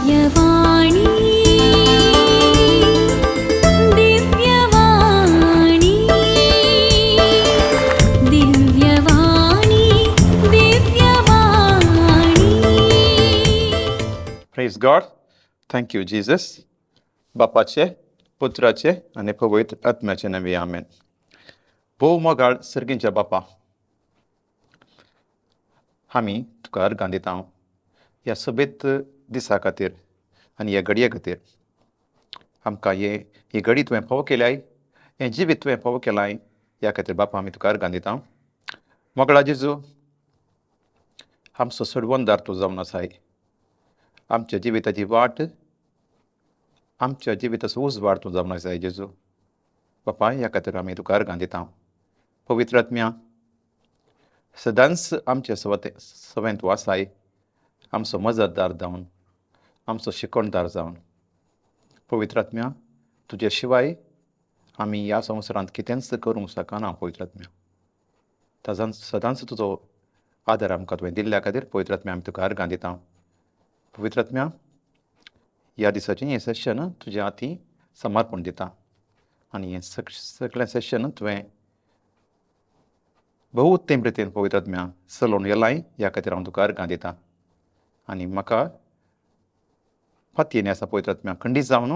दिव्यवाणी दिव्यवाणी दिव्यवाणी दिव्यवाणी. Praise God. Thank you Jesus. बापाचे, पुत्राचे आणि पवित्र आत्म्याचे नावे आमेन. भोव मोगाळ सर्गींच्या बापा, आमी तुका अर्गां दिता ह्या सभेत दिसा खातीर आनी ह्या घडये खातीर. आमकां ही घडी तुवें फावो केल्याय, हें जिवीत तुवें फावो केलाय, ह्या खातीर बापा आमी तुका अर्गां दिता. मोगळा जेजू, आमचो सोडवणदार तूं जावन आसाय. आमच्या जिविताची वाट, आमच्या जिविताचो उजवाड तूं जावन आसाय जेजू. बापा ह्या खातीर आमी तुका अर्गां दिता. पवित्र आत्म्या, सदांच आमचे सवें तूं आसाय, आमचो मजतदार जावन, आमचो शिकवणदार जावन. पवित्र आत्म्या, तुजे शिवाय आमी ह्या संवसारांत कितेंच करूंक शकना. पवित्र आत्म्या, सदांच तुजो आदार आमकां तुवें दिल्ल्या खातीर पवित्र आत्म्या आमी तुका अर्गां दिता. पवित्र आत्म्या, ह्या दिसाचें हें सेशन तुज्या हाती समर्पण दिता आनी हें सगळें सेशन तुवें भोव उत्तम रितीन पवित्र आत्म्या चलोवन गेलाय, ह्या खातीर हांव तुका अर्गां दिता. आनी म्हाका फातीन आसा पवित्र आत्म्या, खंडीत जावन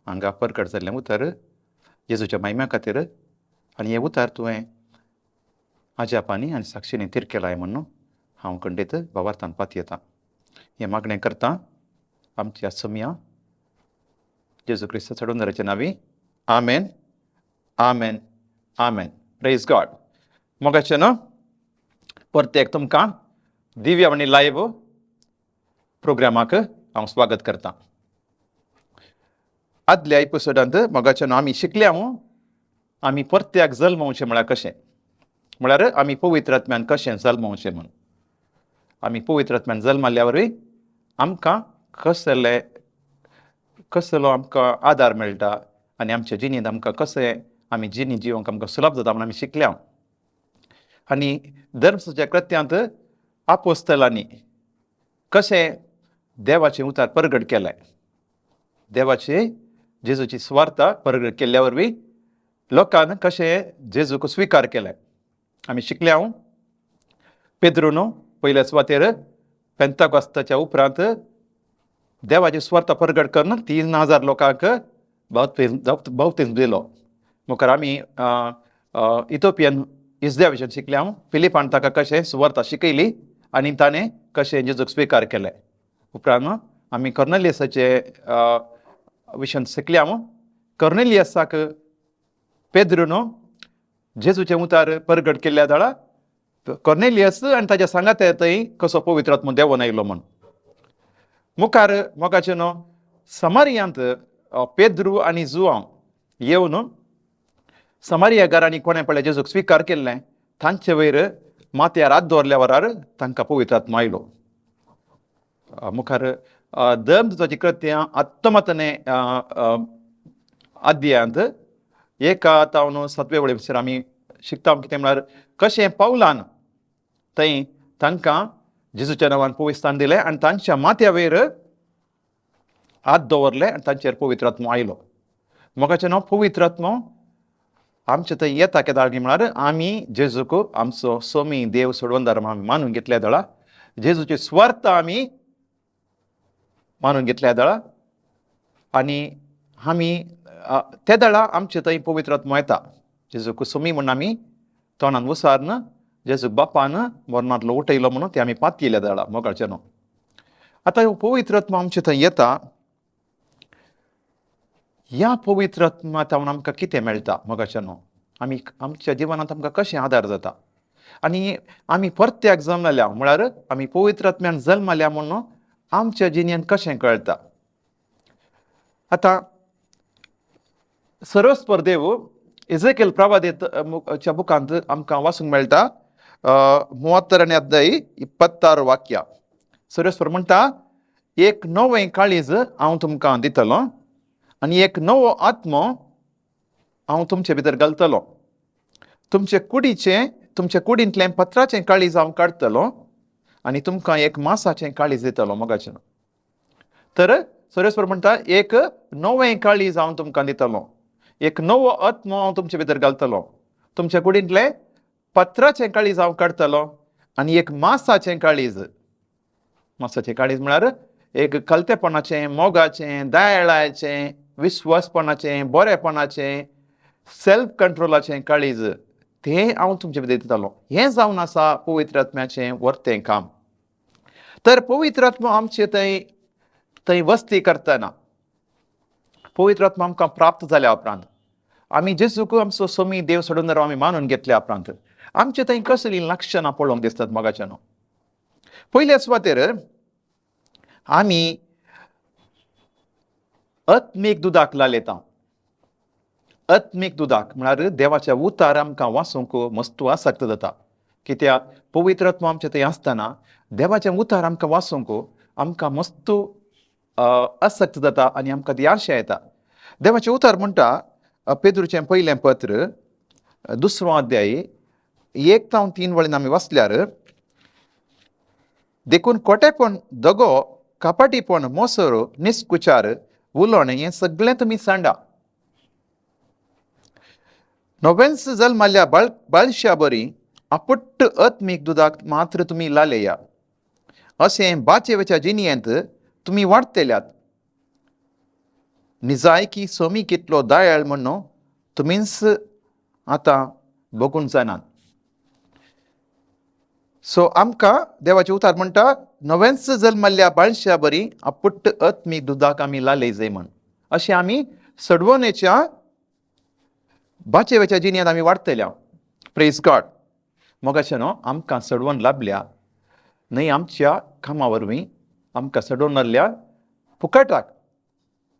हांगा प्रकट जाल्लें उतर जेजूच्या महिम्या खातीर आनी हें उतर तुवें आजापांनी आनी साक्षींनी थीर केलाय म्हणून हांव खंडीत भावार्थान पातयेतां. हें मागणें करता आमच्या सम्या जेजू क्रिस्त चडोवणाऱ्याच्या नांवी. आमेन, आमेन, आमेन. Praise God. मोगाचें न्हू, परतेक तुमकां दिव्यावाणी लायव्ह प्रोग्रामाक हांव स्वागत करतां. आदल्या एपिसोडांत मोगाचें न्हू आमी शिकल्या आमी परत्याक जल्मवचें म्हळ्यार कशें, म्हळ्यार आमी पवित्र आत्म्यान कशें जल्मवचें म्हूण. आमी पवित्र आत्म्यान जल्माल्या वरवीं आमकां कसलो आमकां आदार मेळटा आनी आमच्या जिणेंत आमकां कशें आमी जिणी जिवंक आमकां सुलभ जाता म्हूण आमी शिकल्या. आनी धर्मसाच्या कृत्यांत आपोस्तलांनी कशें देवाचें उतार प्रगट केलें, देवाची जेजूची स्वार्था प्रगट केल्ल्या वरवीं लोकांन कशें जेजूक स्विकार केलें आमी शिकल्या. पेद्रून पयल्या सुवातेर पेंताकोस्ताच्या उपरांत देवाची स्वार्था प्रगट करून 3000 लोकांक बावतीस्म दिलो. मुखार आमी इथोपियन इस्द्या विशयी शिकल्या. फिलिपान ताका कशें सुवार्था शिकयली आनी ताणें कशें जेजूक स्विकार केलें. उपरांत आमी कर्नेलियसाचे विशयी शिकल्या. कर्नेलियसाक पेद्रून जेजूचें उतार प्रगट केल्ल्या दाळा कर्नेलियस आनी ताच्या सांगात्यार थंय कसो पवित्र आत्मो देंवन आयलो म्हूण. मुखार मोगाचें न्हू, समारियांत पेद्रू आनी जुआंव येवन समारिया घरांनी कोणें पळय जेजूक स्विकार केल्लें, तांचे वयर माथ्यार हात दवरल्या वरार तांकां पवित्र आत्मो आयलो. मुखार धर्मदूताची कृत्यां 19 अध्यायांत 1-7 वळेचेर आमी शिकता कितें म्हळ्यार कशें पावलान थंय तांकां जेजूच्या नांवान पवित्रस्थान दिलें आनी तांच्या माथ्या वयर हात दवरले आनी तांचेर पवित्र आत्मो आयलो. मोगाचें नांव पवित्र आत्मो आमचे थंय येता केदाळ म्हळ्यार आमी जेजूक आमचो सोमी देव सोडवणदार आमी मानून घेतल्या दाळा, जेजूची स्वार्थ आमी मानून घेतल्या दाळा आनी आमी त्या दाळा आमचे थंय पवित्र आत्मो येता. जेजूक सोमी म्हूण आमी तोंडान उसारन जेजूक बापान मरणांतलो उठयलो म्हणून ते आमी पातयेल्या दाळा. मोगाचें न्हू, आतां पवित्र आत्मो आमचे थंय येता. ह्या पवित्र आत्म्यांतल्यान आमकां कितें मेळटा मोगाचें न्हू, आमी आमच्या जिवनांत आमकां कशें आदार जाता आनी आमी परत्याक जल्मल्या म्हळ्यार आमी पवित्र आत्म्यान जल्मल्या म्हणून आमच्या जिणेंत कशें कळटा. आतां सर्वस्पर देव इजेकिएल प्रवादीच्या बुकांत आमकां वाचूंक मेळटा. 33 अध्याय 26 वाक्य. सर्वस्पर म्हणटा, एक नवें काळीज हांव तुमकां दितलो आनी एक नवो आत्मो हांव तुमचे भितर घालतलो. तुमचे कुडींतलें पत्राचें काळीज हांव काडटलो आनी तुमकां एक मासाचें काळीज दितलो. मोगाचें तर सर्वेस्वर म्हणटा एक नवें काळीज हांव तुमकां दितलो, एक नवो आत्मो हांव तुमचे भितर घालतलो, तुमच्या कुडींतले पत्राचें काळीज हांव काडटलो आनी एक मांसाचें काळीज. मांसाचें काळीज म्हळ्यार एक कलतेपणाचें, मोगाचें, दयाळाचें, विश्वासपणाचें, बरेपणाचें, सेल्फ कंट्रोलाचें काळीज तें हांव तुमचे भितर दितलो. हें जावन आसा पवित्र आत्म्याचें वर्तें काम. तर पवित्र आत्मा आमचे थंय वस्ती करतना, पवित्र आत्मा आमकां प्राप्त जाल्या उपरांत, आमी जेजूक आमचो सोमी देव सोडून आमी मानून घेतल्या उपरांत आमचे थंय कसलीं लक्षणां पळोवंक दिसतात मोगाच्यान. पयल्या सुवातेर आमी आत्मीक दुदाक लालयता. आत्मीक दुदाक म्हळ्यार देवाच्या उतार आमकां वाचूंक मस्त आसक्त जाता. कित्याक पवित्र आत्मा आमचे थंय आसतना देवाचें उतार आमकां वाचूंक आमकां मस्त आसक्त जाता आनी आमकां ती आशा येता. देवाचें उतार म्हणटा पेद्रूचें पयलें पत्र 2 अध्याय 1-3 वळीन आमी वाचल्यार, देखून खोटेपण, दगो, कपटीपण, मोसर, निस्कुचार, उलोवणें हें सगळें तुमी सांडा. नव्यानच जल्माल्या बाळशा बरी अपुट्ट आत्मीक दुदाक मात्र तुमी लालया. अशें बाचेवेच्या जिणयेंत तुमी वाडटल्यात. निजायकी सोमी कितलो दयाळ म्हणून तुमीच आतां बगून जाणात. सो आमकां देवाचें उतार म्हणटा नव्यानच जल्माल्या बाळशा बरी अपुट्ट आत्मीक दुदाक आमी लालय जाय म्हण. अशें आमी सडवणेच्या बाचेवेच्या जिणयेंत आमी वाडटल्या. Praise God. मोगाचें न्हू, आमकां सडवण लाभल्या न्हय आमच्या कामा वरवीं, आमकां सडवण नासल्या फुकटाक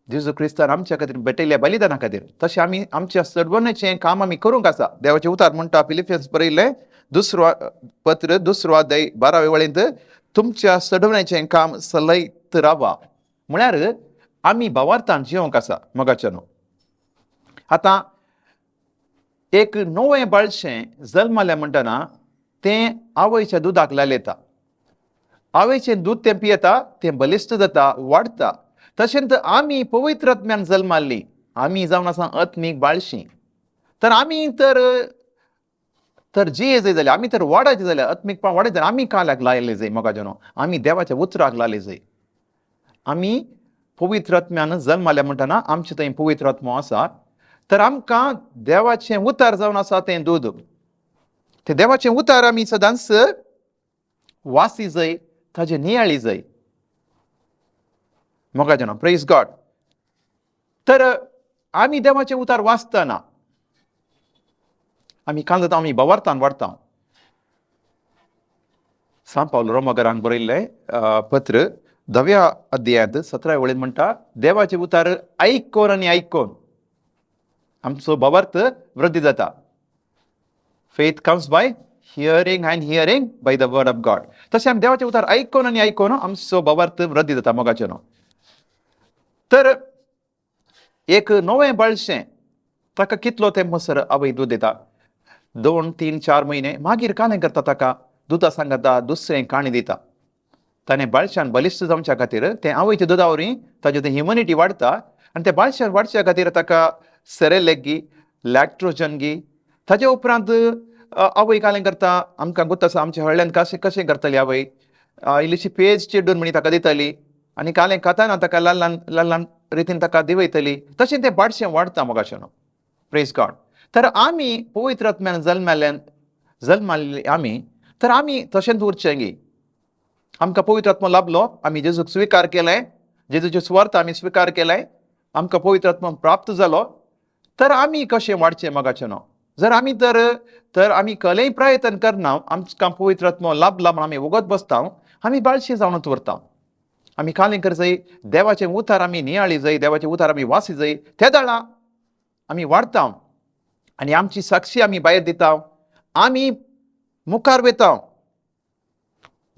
जेजू क्रिस्तान आमच्या खातीर भेटयल्या बलिदाना खातीर. तशें आमी आमच्या सडवणेचें काम आमी करूंक आसा. देवाचें उतार म्हणटा फिलिपियन्स बरयल्लें 2 पत्र 2 अध्याय 12 वळींत, तुमच्या सडवणेचें काम चलयत रावा. म्हळ्यार आमी भावार्थान जिवंक आसा मोगाचें न्हू. आतां एक नवें बाळशें जल्मालें म्हणटना तें आवयच्या दुदाक लालयता. आवयचें दूद तें पियेता, तें बलिश्ट जाता, वाडटा. तशेंच आमी पवित्र आत्म्यान जल्माल्लीं, आमी जावन आसा आत्मीक बाळशीं. तर आमी तर जिये जाय जाल्यार, आमी तर वाडयचे जाल्यार, आत्मीकपण वाडयत जाल्यार आमी काल्याक लायले जाय मोगाचें न्हू. आमी देवाच्या उतराक लायले जाय. आमी पवित्र आत्म्यान जल्माल्या म्हणटना आमचे थंय पवित्र आत्मो आसा. तर आमकां देवाचें उतार जावन आसा तें दूद. तें देवाचें उतार आमी सदांच वासी जाय, ताजे नियाळी जाय मोगाचें न्हू. Praise God. तर आमी देवाचें उतार वाचतना आमी काल जाता आमी भावार्थान वाडटा. सांत पावलो रोमाकारांक बरयल्लें पत्र 10व्या अध्यायांत 17 वळीन म्हणटा, देवाचें उतार आयकोन आनी आयकोन आमचो भावार्थ वृद्धी जाता. Faith comes by hearing end hearing by the word of God. तशें आमी देवाचें उतार आयकोन आनी आयकोन आमचो भावार्थ वृद्धी जाता मोगाचें न्हू. तर एक नवें बाळशें ताका कितलो तेंप सर आवय दूद दिता, 2, 3, 4 म्हयने, मागीर काणें करता ताका दुदा सांगता, दुसरें काणी दिता. ताणें बाळशान बलिश्ट जावच्या खातीर तें आवयच्या दुदा वरवीं ताजें तें ह्युमनिटी वाडटा आनी त्या बाळशान वाडच्या खातीर ताका सेरेलेक गी, लॅक्ट्रोजन गी. ताजे उपरांत आवय कालें करता, आमकां गुत आसा आमच्या हळ्ळ्यान कशें करतली आवय, इल्लीशी पेज चिड्डून म्हणी ताका दितली आनी कालें खाताना ताका ल्हान ल्हान रितीन ताका दिवयतली. तशें तें बाळशें वाडटा मोगाचें न्हू. Praise God. तर आमी पवित्र आत्म्यान जल्माल्ली आमी, तर आमी तशेंच उरचें गी. आमकां पवित्र आत्मो लाभलो, आमी जेजूक स्विकार केलें, जेजूचे स्वार्थ आमी स्विकार केलें, आमकां पवित्र आत्मो प्राप्त जालो. तर आमी कशें वाडचें मोगाचें न्हू. जर आमी तर आमी खलय प्रयत्न करना, आमकां पवित्र आत्मो लाभला म्हण आमी वगत बसता, आमी बाळशी जावनूच उरता. आमी कालें कर जाय, देवाचें उतार आमी नियाळी जाय, देवाचें उतार आमी वासी जाय. त्या दाळा आमी वाडटा आनी आमची साक्षी आमी भायर दिता. आमी मुखार वयता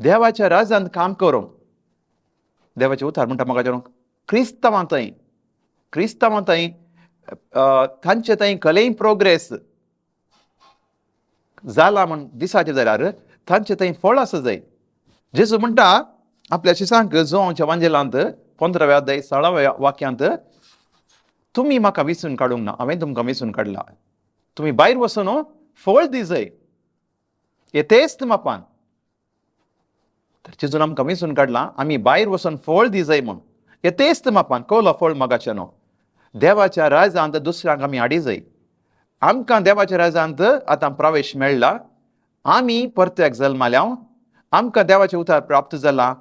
देवाच्या राजांत काम करूंक. देवाचें उतार म्हणटा मोगाचें न्हू. क्रिस्तांवां थंय तांचे थंय खलय प्रोग्रेस जाला म्हण दिसाचें जाल्यार तांचे थंय फळ आसा जाय. जेजू म्हणटा आपल्या शिसांक जोआंच्या वांजेलांत 15व्या अध्याय 16व्या वाक्यांत तुम्ही म्हाका विसरून काडूंक ना, हांवें तुमकां विसरून काडला. तुम्ही भायर वचून फळ दिजय येतेस्त मापान. तर जेजून आमकां विसरून काडला, आमी भायर वचून फळ दिजय म्हूण येतेस्त मापान. कळलो फळ मगाचे न्हू. देवाच्या राजांत दुसऱ्यांक आमी हाडी जाय. आमकां देवाच्या राजांत आतां प्रवेश मेळ्ळा. आमी परत्याक जल्माल्या, आमकां देवाचें उतार प्राप्त जाला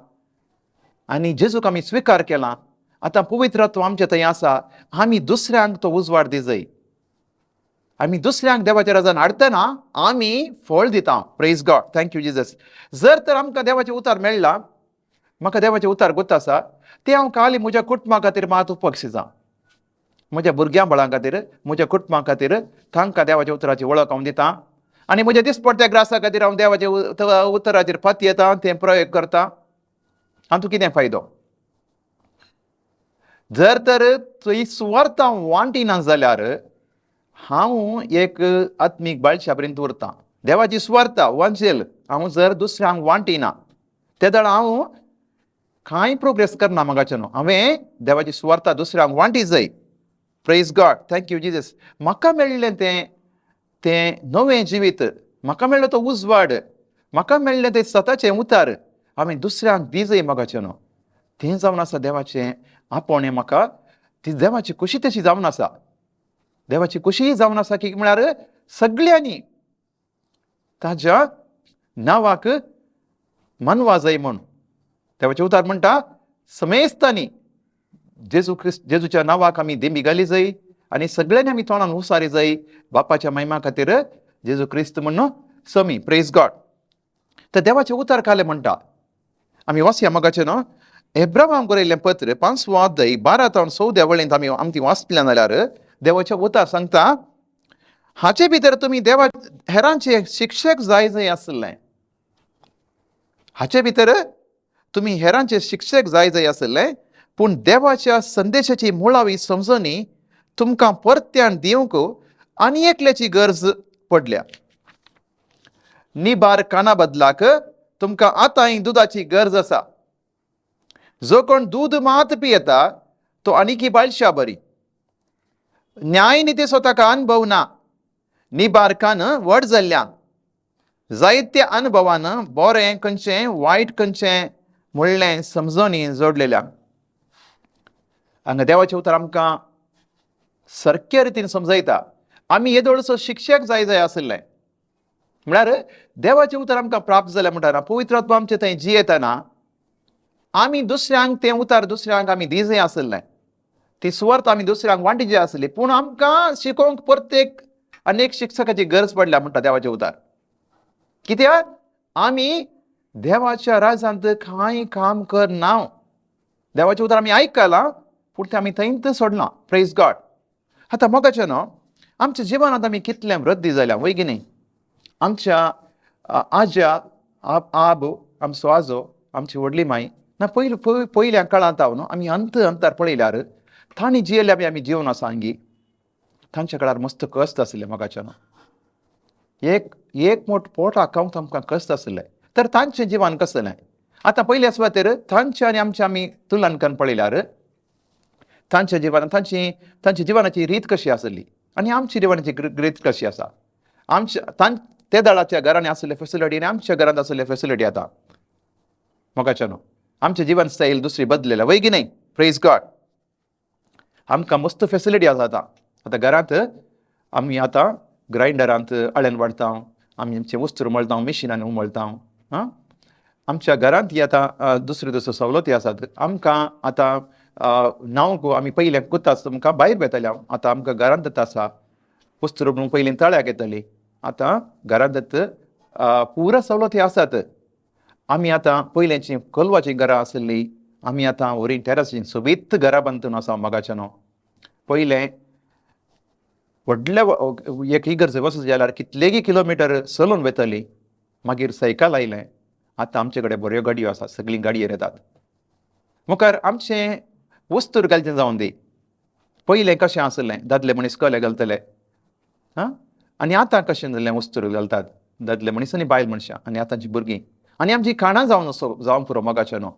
आनी जेजूक आमी स्विकार केला. आतां पवित्रत्व आमचे थंय आसा. आमी दुसऱ्यांक तो उजवाड दिजय. आमी दुसऱ्यांक देवाच्या राजान हाडटना आमी फळ दिता. Praise God. Thank you Jesus. जर तर आमकां देवाचें उतार मेळ्ळा, म्हाका देवाचें उतार गुर्त आसा, तें हांव खाली म्हज्या कुटुंबा खातीर मात उपक्षिता. म्हज्या भुरग्यां बळां खातीर, म्हज्या कुटुंबा खातीर तांकां देवाच्या उतराची वळख हांव दितां. आनी म्हज्या दिसपट्ट्या ग्रासा खातीर हांव देवाच्या उतराचेर फाती येता, तें प्रयोग करता. हातूं कितें फायदो? जर तर थंय सुवार्थ हांव वांटिना जाल्यार हांव एक आत्मीक बाळशाबरींत उरतां. देवाची सुवार्थ वंचेल हांव जर दुसऱ्यांक वांटिना, ते दळ हांव कांय प्रोग्रेस करना. म्हागाचें न्हू. हांवें देवाची सुवार्थ दुसऱ्यांक वांटी जाय. Praise God. Thank you Jesus. म्हाका मेळ्ळें तें नवें जिवीत, म्हाका मेळ्ळो तो उजवाड, म्हाका मेळ्ळें तें स्वताचें उतार हांवें दुसऱ्यांक दिजय. म्हागाचें न्हू. तें जावन आसा देवाचें आपोवणें. म्हाका ती देवाची खुशी तशी जावन आसा. देवाची खुशी जावन आसा की म्हळ्यार सगळ्यांनी ताज्या नांवाक मानवा जाय म्हूण. देवाचें उतार म्हणटा समेस्तांनी जेजूच्या नांवाक आमी देंबी घाली जाय आनी सगळ्यांनी आमी तोंडान उसारी जाय. बापाच्या महिमा खातीर जेजू क्रिस्त म्हणून समी. Praise God. तर देवाचें उतार काले म्हणटा. आमी वाचया मोगाचें न्हू. एब्रामाक बरयल्लें पत्र 5वो अध्याय 12 ते 14 वळेंत आमी वाचतलें जाल्यार देवाचें उतार सांगता, हाचे भितर तुमी देवा हेरांचे शिक्षक जाय आसलें. हाचे भितर तुमी हेरांचे शिक्षक जाय आसलें, पूण देवाच्या संदेशाची मुळावी समजणी तुमकां परत्यान दिवंक आनी एकल्याची गरज पडल्या. निबार काना बदलाक तुमकां आतांय दुदाची गरज आसा. जो कोण दूद मात पियेता तो आनीक बाळशा बरी. न्यायनिती स्वताक अनुभव ना. निबार कान व्हड जाल्ल्यान जायत्या अनुभवान बरें खंयचें वायट खंयचें म्हणलें समजणी जोडलेल्या. हांगा देवाचें उतर आमकां सारक्या रितीन समजयता. आमी येदोळसो शिक्षक जाय आसलें. म्हळ्यार देवाचें उतर आमकां प्राप्त जालें म्हणटाना पवित्रत्व आमचें थंय जियेतना आमी दुसऱ्यांक तें उतर दुसऱ्यांक आमी दिजय आसलें. ती सुवार्थ आमी दुसऱ्यांक वांटिची आसली. पूण आमकां शिकोवंक प्रत्येक अनेक शिक्षकाची गरज पडल्या म्हणटा देवाचें उतार. कित्याक आमी देवाच्या राजांत कांय काम करना. देवाचें उतार आमी आयकलां पूण तें आमी थंयच सोडलां. Praise God. आतां मोगाचें न्हू. आमच्या जिवनांत आमी कितलें वृद्धी जाल्या वय की न्ही. आमच्या आज्या आबो, आमचो आजो, आमची व्हडली माय ना पयल्या काळांत हांव न्हू आमी अंतर पळयल्यार तांणी जियेल्या बी आमी जिवनां सांगी. तांच्या काळार मस्त कश्ट आसले मोगाचें न्हू. एक मोठ पोट हाकावंक आमकां कश्ट आसलें. तर तांचें जिवन कसलें. आतां पयल्या सुवातेर तांचें आनी आमचें आमी तुलना करून पळयल्यार तांच्या जिवनांत तांची जिवनाची रीत कशी आसली आनी आमची जिवनाची रीत कशी आसा. ते दळाच्या घरांनी आसले फेसिलिटी आनी आमच्या घरांत आसले फेसिलिटी आतां मोगाचें न्हू. आमचें जिवन स्टायल दुसरी बदलेल्या वय की न्ही. Praise God. आमकां मस्त फेसिलिटी आसा आतां घरांत आमी आतां ग्रायंडरांत अळ्यान वाडटा, आमी आमचें वस्तू उमळटा, मिशिनान उमळटा. आमच्या घरांत ही आतां दुसऱ्यो सवलती आसात. आमकां आतां न्हांवूंक आमी पयलें कुत्ता तुमकां भायर वेताले. आतां आमकां घरांत आसा. वस्तू उमळूंक पयलीं तळ्याक येताली. आतां घरांत पुरो सवलती आसात. आमी आतां पयलींची कलवाची घरां आसलीं, आमी आतां व्हरी टॅरसीन सोबीत घरां बांदून आसा मोगाचें न्हू. पयलें व्हडले एक इगर्ज वचूं जाल्यार कितलेगी किलोमिटर चलून वयतली. मागीर सायकल आयलें. आतां आमचे कडेन बऱ्यो गाडयो आसात. सगळीं गाडयेर येतात. मुखार आमचें वस्तूर घालचें जावन दी. पयलें कशें आसलें दादले मनीस कले घालतले आनी आतां कशें जालें वस्तूर घालतात दादले मनीस आनी बायल मनशां आनी आतांची भुरगीं आनी आमची खाणां जावन पुरो मोगाचें न्हू.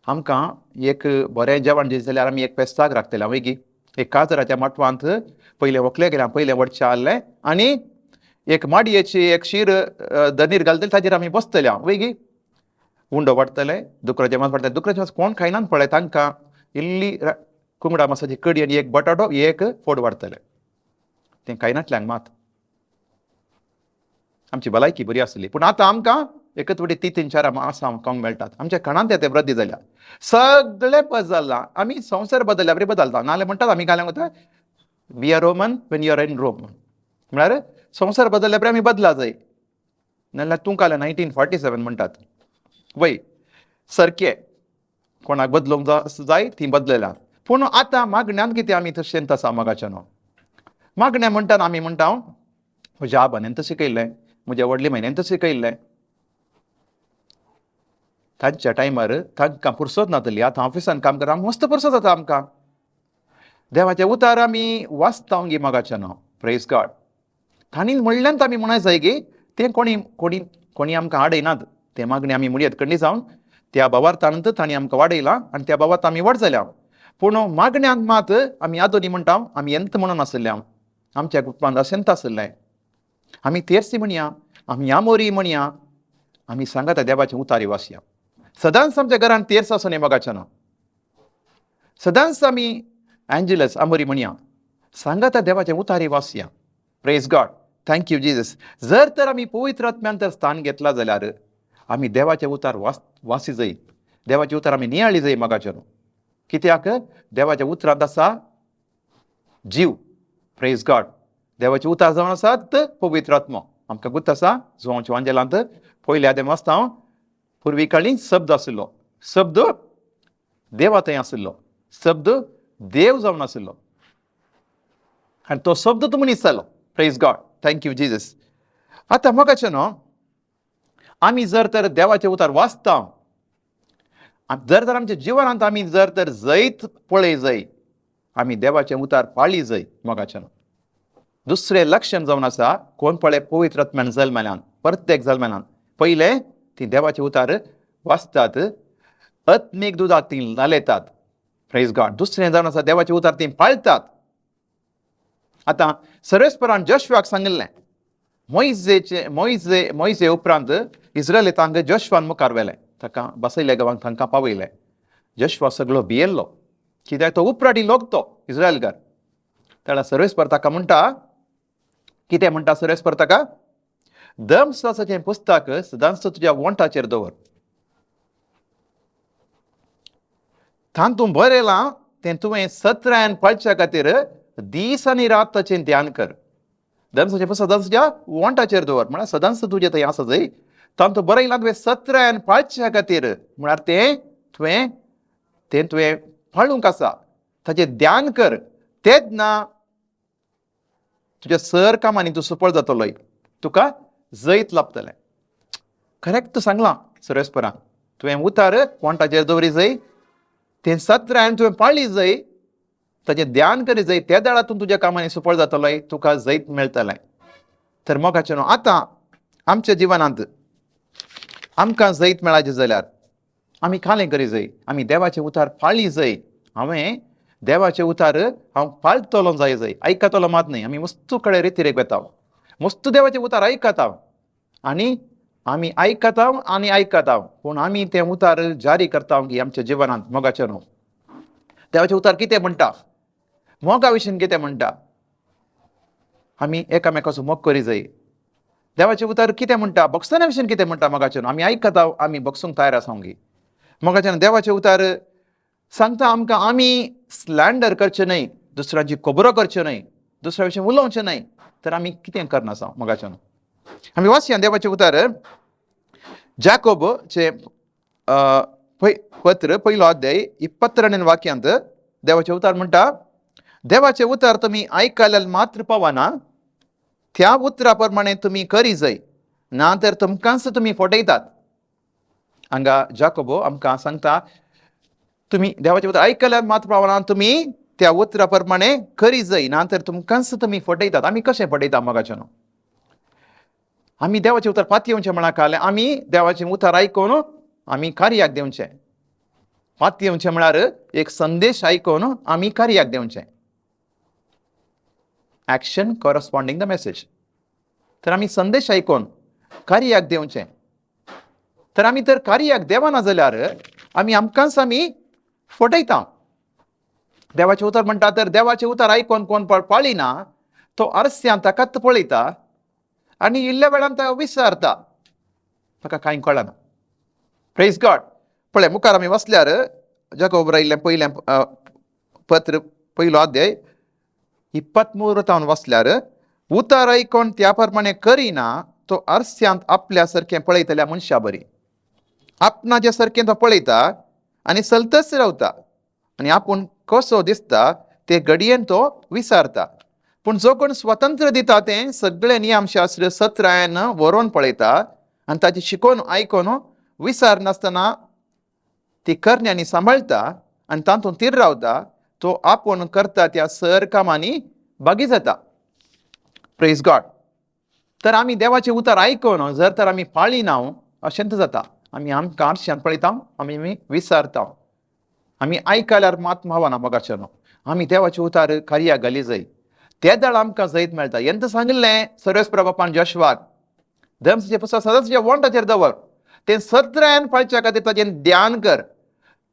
आमकां एक बरें जेवण दिलें जाल्यार आमी एक पेस्ताक राखतले वैगी एक काजराच्या मटवांत पयलें व्हंकले गेल्या पयलें वटचें हाडलें आनी एक माडयेची एक शीर दनीर घालतले ताजेर आमी बसतले वैगी उंडो वाडटले दुकराचें मांस वाडटलें दुकराचें मांस कोण खायनात पळय तांकां इल्ली कुंगडा मांसाची कडी आनी एक बटाटो एक फोड वाडटले तें खायनातल्यांक मात आमची भलायकी बरी आसली पूण आतां आमकां एकच फावटी 3-4 मांसां खावंक मेळटात आमच्या खाणांत ते वृद्धी जाल्या सगळें बदललां आमी संवसार बदलल्या बरी बदलता नाल्यार म्हणटात आमी घालूंक वता we are Roman when you are in Rome म्हळ्यार संवसार बदलल्या बरी आमी बदला जाय नाल्यार तूं काल 1947 म्हणटात वय सारकें कोणाक बदलूंक जाय ती बदलल्या पूण आतां मागण्यांत कितें आमी तशेंच आसा मोगाचें न्हू मागण्या म्हणटात आमी म्हणटा म्हज्या आबान तशें शिकयल्लें म्हज्या व्हडले म्हयन्यान तशें शिकयल्लें तांच्या टायमार तांकां फुरसत नातली आतां ऑफिसान काम करता मस्त फुरसत जाता आमकां देवाचें उतार आमी वाचता गी मोगाचें न्हू प्रेज गॉड तांणी म्हणल्यान आमी म्हणूंक जाय की तें कोणी आमकां आडयनात ते मागणी आमी म्हणयात खंडी जावन त्या भावार्थांत तांणी आमकां वाडयलां आनी त्या भावार्थ आमी व्हड जाल्या पूण मागण्यांत मात आमी आदोनी म्हणटा आमी एंत म्हणून आसल्या आमच्या कुटुंबांत अशेंत आसलें आमी तेर्सी म्हणया आमी आमोरी म्हणया आमी सांगात देवाचें उतारी वाचया सदांच आमच्या घरांत तेर्स आसूं न्ही मोगाचें न्हू सदांच आमी एंजलस आमोरी म्हणया सांगात देवाचें उतारी वाचया प्रेज गॉड थँक्यू जिजस जर तर आमी पवित्र आत्म्यान तर स्थान घेतला जाल्यार आमी देवाचें उतार वाची जाय देवाचें उतार आमी नियाळी जाय मोगाचें न्हू कित्याक देवाच्या उतरांत आसा जीव प्रेज गॉड देवाचे उतार जावन आसात पवित्र आत्मा आमकां गुर्त आसा जुवांच्या वांजेलांत पयल्या आदें वाचता पुर्वी काळी शब्द आशिल्लो शब्द देवा थंय आशिल्लो शब्द देव जावन आशिल्लो आनी तो शब्द तो मनीस जालो प्रेज गॉड थँक्यू जिजस आतां मोगाचें न्हू आमी जर तर देवाचें उतार वाचता जर तर आमच्या जिवनांत आमी जर तर जैत पळय जाय आमी देवाचें उतार पाळी जाय मोगाचें न्हू दुसरें लक्षण जावन आसा कोण पळय पवित्र आत्म्यान जल्मल्यान प्रत्येक जल्मल्यान पयलें ती देवाचे उतार वाचतात आत्मीक दुदाक ती लालयतात प्रेज गॉड दुसरें जावन आसा देवाचे उतार ती पाळतात आतां सर्वेस्परान जोशुआक सांगिल्लें मोइजे उपरांत इस्रायेलींक जोशुआन मुखार व्हेलें ताका बसयल्या गांवांक तांकां पावयलें जोशुआ सगळो भियेल्लो कित्याक तो उपराटी लोक तो इस्रायलकार ताका सर्वेस्पर ताका म्हणटा कितें म्हणटा सर्वेस्पर ताका धर्मशास्त्राचें पुस्तक सदांच तुज्या वंटाचेर दवर तातूंत बरयलां तें तुवें सत्रान पळच्या खातीर दीस आनी रात ताचें ध्यान कर धर्मशास्त्राचें पुस्तक सदांच तुज्या वंटाचेर दवर म्हळ्यार सदांच तुजें थंय आसा जंय तातूंत बरयलां तुवें सत्रान पळच्या खातीर म्हळ्यार तें तुवें पळोवंक आसा ताचें ध्यान कर तेच ना तुज्या सर कामांनी तूं सफळ जातलोय तुका जैत लाभतलें करेक्ट सांगलां सर्वेस्परान तुवें उतार वंटाचेर दवरी जाय तें सत्रान तुवें पाळ्ळी जाय ताचें ध्यान करी जाय त्या दाळांतून तुज्या कामांनी सफळ जातलोय तुका जैत मेळटलें तर मोगाचें न्हू आतां आमच्या जिवनांत आमकां जैत मेळाचें जाल्यार आमी खालें करी जाय आमी देवाचें उतार पाळ्ळी जाय हांवें देवाचें उतार हांव पाळटलो जाय आयकतलो मात न्हय आमी मस्तू कडेन रितीरेक वेता मस्तू देवाचें उतार आयकता आनी आमी आयकता पूण आमी तें उतार जारी करता की आमच्या जिवनांत मोगाचें न्हू देवाचें उतार कितें म्हणटा मोगा विशीं कितें म्हणटा आमी एकामेकाचो मोग करी जाय देवाचें उतार कितें म्हणटा बक्षना विशीं कितें म्हणटा मोगाचें न्हू आमी आयकता आमी बक्षूंक तयार आसा गी मोगाचें न्हू देवाचें उतार सांगता आमकां आमी स्लँडर करचें न्हय दुसऱ्यांची खबरो करच्यो न्हय दुसऱ्या विशीं उलोवचें न्हय तर आमी कितें करनासा मोगाचें न्हू आमी वाचया देवाचें उतार जाकोबचें पत्र पयलो अध्याय 22 वाक्यांत देवाचें उतार म्हणटा देवाचें उतार तुमी आयकल्यार मात्र पावना त्या उतरा प्रमाणे तुमी करी जाय ना तर तुमकांच तुमी फटयतात हांगा जाकोबो आमकां सांगता तुमी देवाचें उतार आयकल्यार मात्र पावना तुमी त्या उतरा प्रमाणे करी जाय ना तर तुमकांच तुमी फटयतात आमी कशें फटयता मोगाचें न्हू आमी देवाचें उतार पातयेवचें म्हणा काले आमी देवाचें उतार आयकून आमी कार्याक देवचें मात येवचें म्हळ्यार एक संदेश आयकून आमी कार्याक देंवचें. Action corresponding the message. तर आमी संदेश आयकून कार्याक देंवचें. तर आमी तर कार्याक देवाना जाल्यार आमकांच फटयता. देवाचें उतर म्हणटा तर देवाचें उतर आयकून कोण पाळिना तो आरस्यान ताकाच पळयता आनी इल्ल्या वेळान तो विसारता, म्हाका कांय कळना. Praise God. पळय, मुखार आमी वचल्यार जाकोब बरयल्लें पयलें पत्र, पयलो अध्याय 23 वचल्यार, उतर आयकून त्या प्रमाणे करिना तो आरस्यांत आपल्या सारकें पळयतल्या मनशा बरी. आपणाच्या सारकें तो पळयता आनी सलतच रावता आनी आपूण कसो दिसता ते घडयेन तो विसारता. पूण जो कोण स्वतंत्र दिता तें सगळें नियमशास्त्र सत्रायन व्हरोन पळयता आनी ताची शिकोवन आयकून विसार नासतना ती करण्यांनी सांबाळटा आनी तातूंत तीर रावता, तो आपूण करता त्या सर कामांनी बागी जाता. Praise God. तर आमी देवाचें उतर आयकून जर तर आमी पाळिना अशेंच जाता. आमी आमकां आरश्यान पळयता, आमी विसारता. आमी आयकल्यार मात मावना मोगाचें न्हू. आमी देवाचें उतर कार्याक घाली जाय. ते दाळ आमकां जैत मेळटा. एंत सांगिल्लें सर्वेस्पर बापान जोशवाक, धर्मशास्त्राचें पुस्तक सदांच तुज्या वंटाचेर दवर, तें सत्रायन पाळच्या खातीर ताचें ध्यान कर.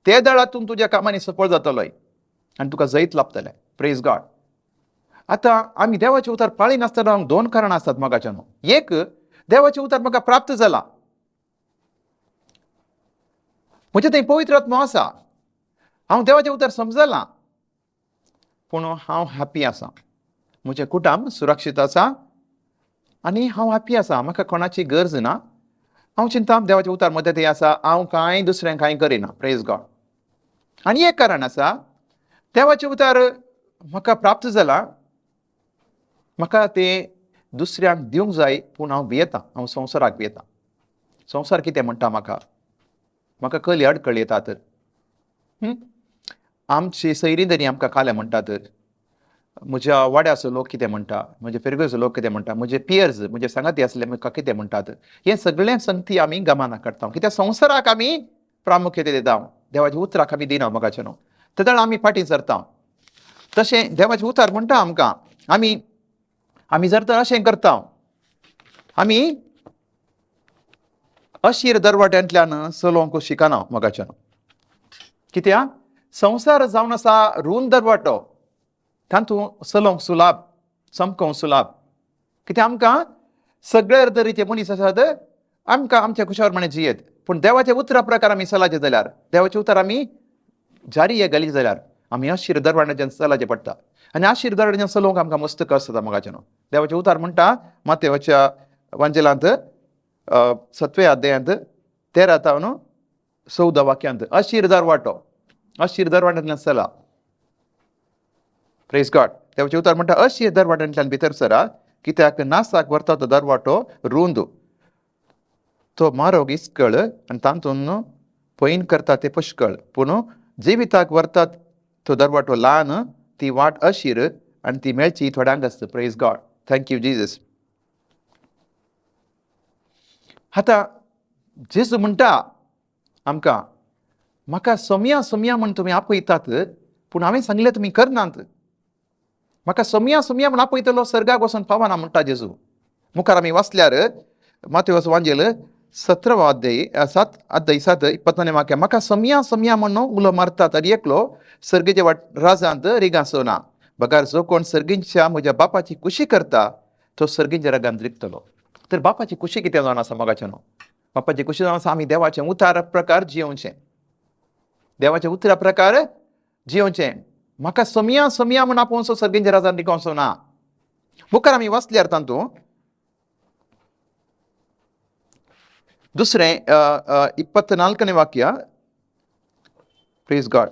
ते दाळातून तुज्या कामांनी सफळ जातलोय आनी तुका जैत लाभतलें. Praise God. आतां आमी देवाचें उतर पाळिनासतना 2 कारणां आसात मोगाचें न्हू. एक, देवाचें उतर म्हाका प्राप्त जालां. म्हजे थंय पवित्र आत्मा आसा. हांव देवाचें उतर समजलां. पूण हांव हॅप्पी आसा. म्हजें कुटुंब सुरक्षीत आसा आनी हांव हॅप्पी आसा. म्हाका कोणाची गरज ना. हांव चिंता देवाचें उतर म्हजे थंय आसा. हांव कांय दुसरें कांय करिना. Praise God. आनी एक कारण आसा, देवाचें उतर म्हाका प्राप्त जालां. म्हाका तें दुसऱ्यांक दिवंक जाय, पूण हांव भियेतां. हांव संवसाराक भियेतां. संवसार कितें म्हणटा म्हाका कसली अडकळ येतात. आमची सैरीधरी आमकां काले म्हणटात. म्हज्या वाड्याचो लोक कितें म्हणटा, म्हजे फेरगेचो लोक कितें म्हणटा, म्हजे पियर्स, म्हजे सांगाती आसले म्हाका कितें म्हणटात, हें सगळें संगती आमी गमाना करता. कित्याक संवसाराक आमी प्रामुख्यते दिता. देवाच्या उतराक आमी दिना मोगाचें न्हू. तेदळ आमी फाटीं सरता. तशें देवाचें उतर म्हणटा आमकां, आमी जर तर अशें करता, आमी अशीर दरवाट्यांतल्यान चलोवंक शिकना मोगाचें न्हू. कित्याक संवसार जावन आसा रूंद दरवाटो, तातूंत चलोवंक सुलाभ, चमकोवंक सुलाभ. कित्याक आमकां सगळे तरेचे मनीस आसात, आमकां आमच्या खुशाल प्रमाणे जियेत. पूण देवाच्या उतरा प्रकार आमी चलाचे जाल्यार, देवाचें उतर आमी जारी घाली जाल्यार आमी अशीर दरवाट्याच्यान चलाचें पडटा. आनी अशीर दरवाट्याच्यान चलोवंक आमकां मस्त कस जाता मोगाचें न्हू. देवाचें उतर म्हणटा मातेवाच्या वांजेलांत 7व्या अध्यायांत 13-14 वाक्यांत, अशीर दरवाट्यांतल्यान चला. Praise God. देवाचें उतर म्हणटा अशीर दरवाट्यांतल्यान भितर सरा, कित्याक नासाक व्हरता तो दरवाटो रुंद, तो मारोग इस्कळ आनी तातूंत पयन करता ते पुष्कळ. पूण जिविताक व्हरतात तो दरवाटो ल्हान, ती वाट अशीर आनी ती मेळची थोड्यांक आसता. Praise God. Thank you Jesus. आतां जेजू म्हणटा आमकां, म्हाका सोमया म्हण तुमी आपयतात, पूण हांवें सांगलें तुमी करनात. म्हाका सोमया म्हण आपयतलो सर्गाक वचून पावना म्हणटा जेजू. मुखार आमी वाचल्यार मातेवाचो वांजेल 17 अध्याय 7:29 वाक्य, म्हाका सोमया म्हण उलो मारतात आनी एकलो सर्गेच्या राजांत रिगासोना. बगार जो कोण सर्गींच्या म्हज्या बापाची कुशी करता तो सर्गींच्या रागांत रिगतलो. तर बापाची कुशी कितें जावन आसा मोगाचें न्हू. बापाची कुशी जावन आसा आमी देवाचें उतार प्रकार जियोवचें. देवाच्या उतरा प्रकार जियोवचें. म्हाका सोमया म्हण आपूण सर्गींच्या राजांत रिगोवचो ना. मुखार आमी वाचल्यार तातूंत दुसरें 24 वाक्य. Praise God.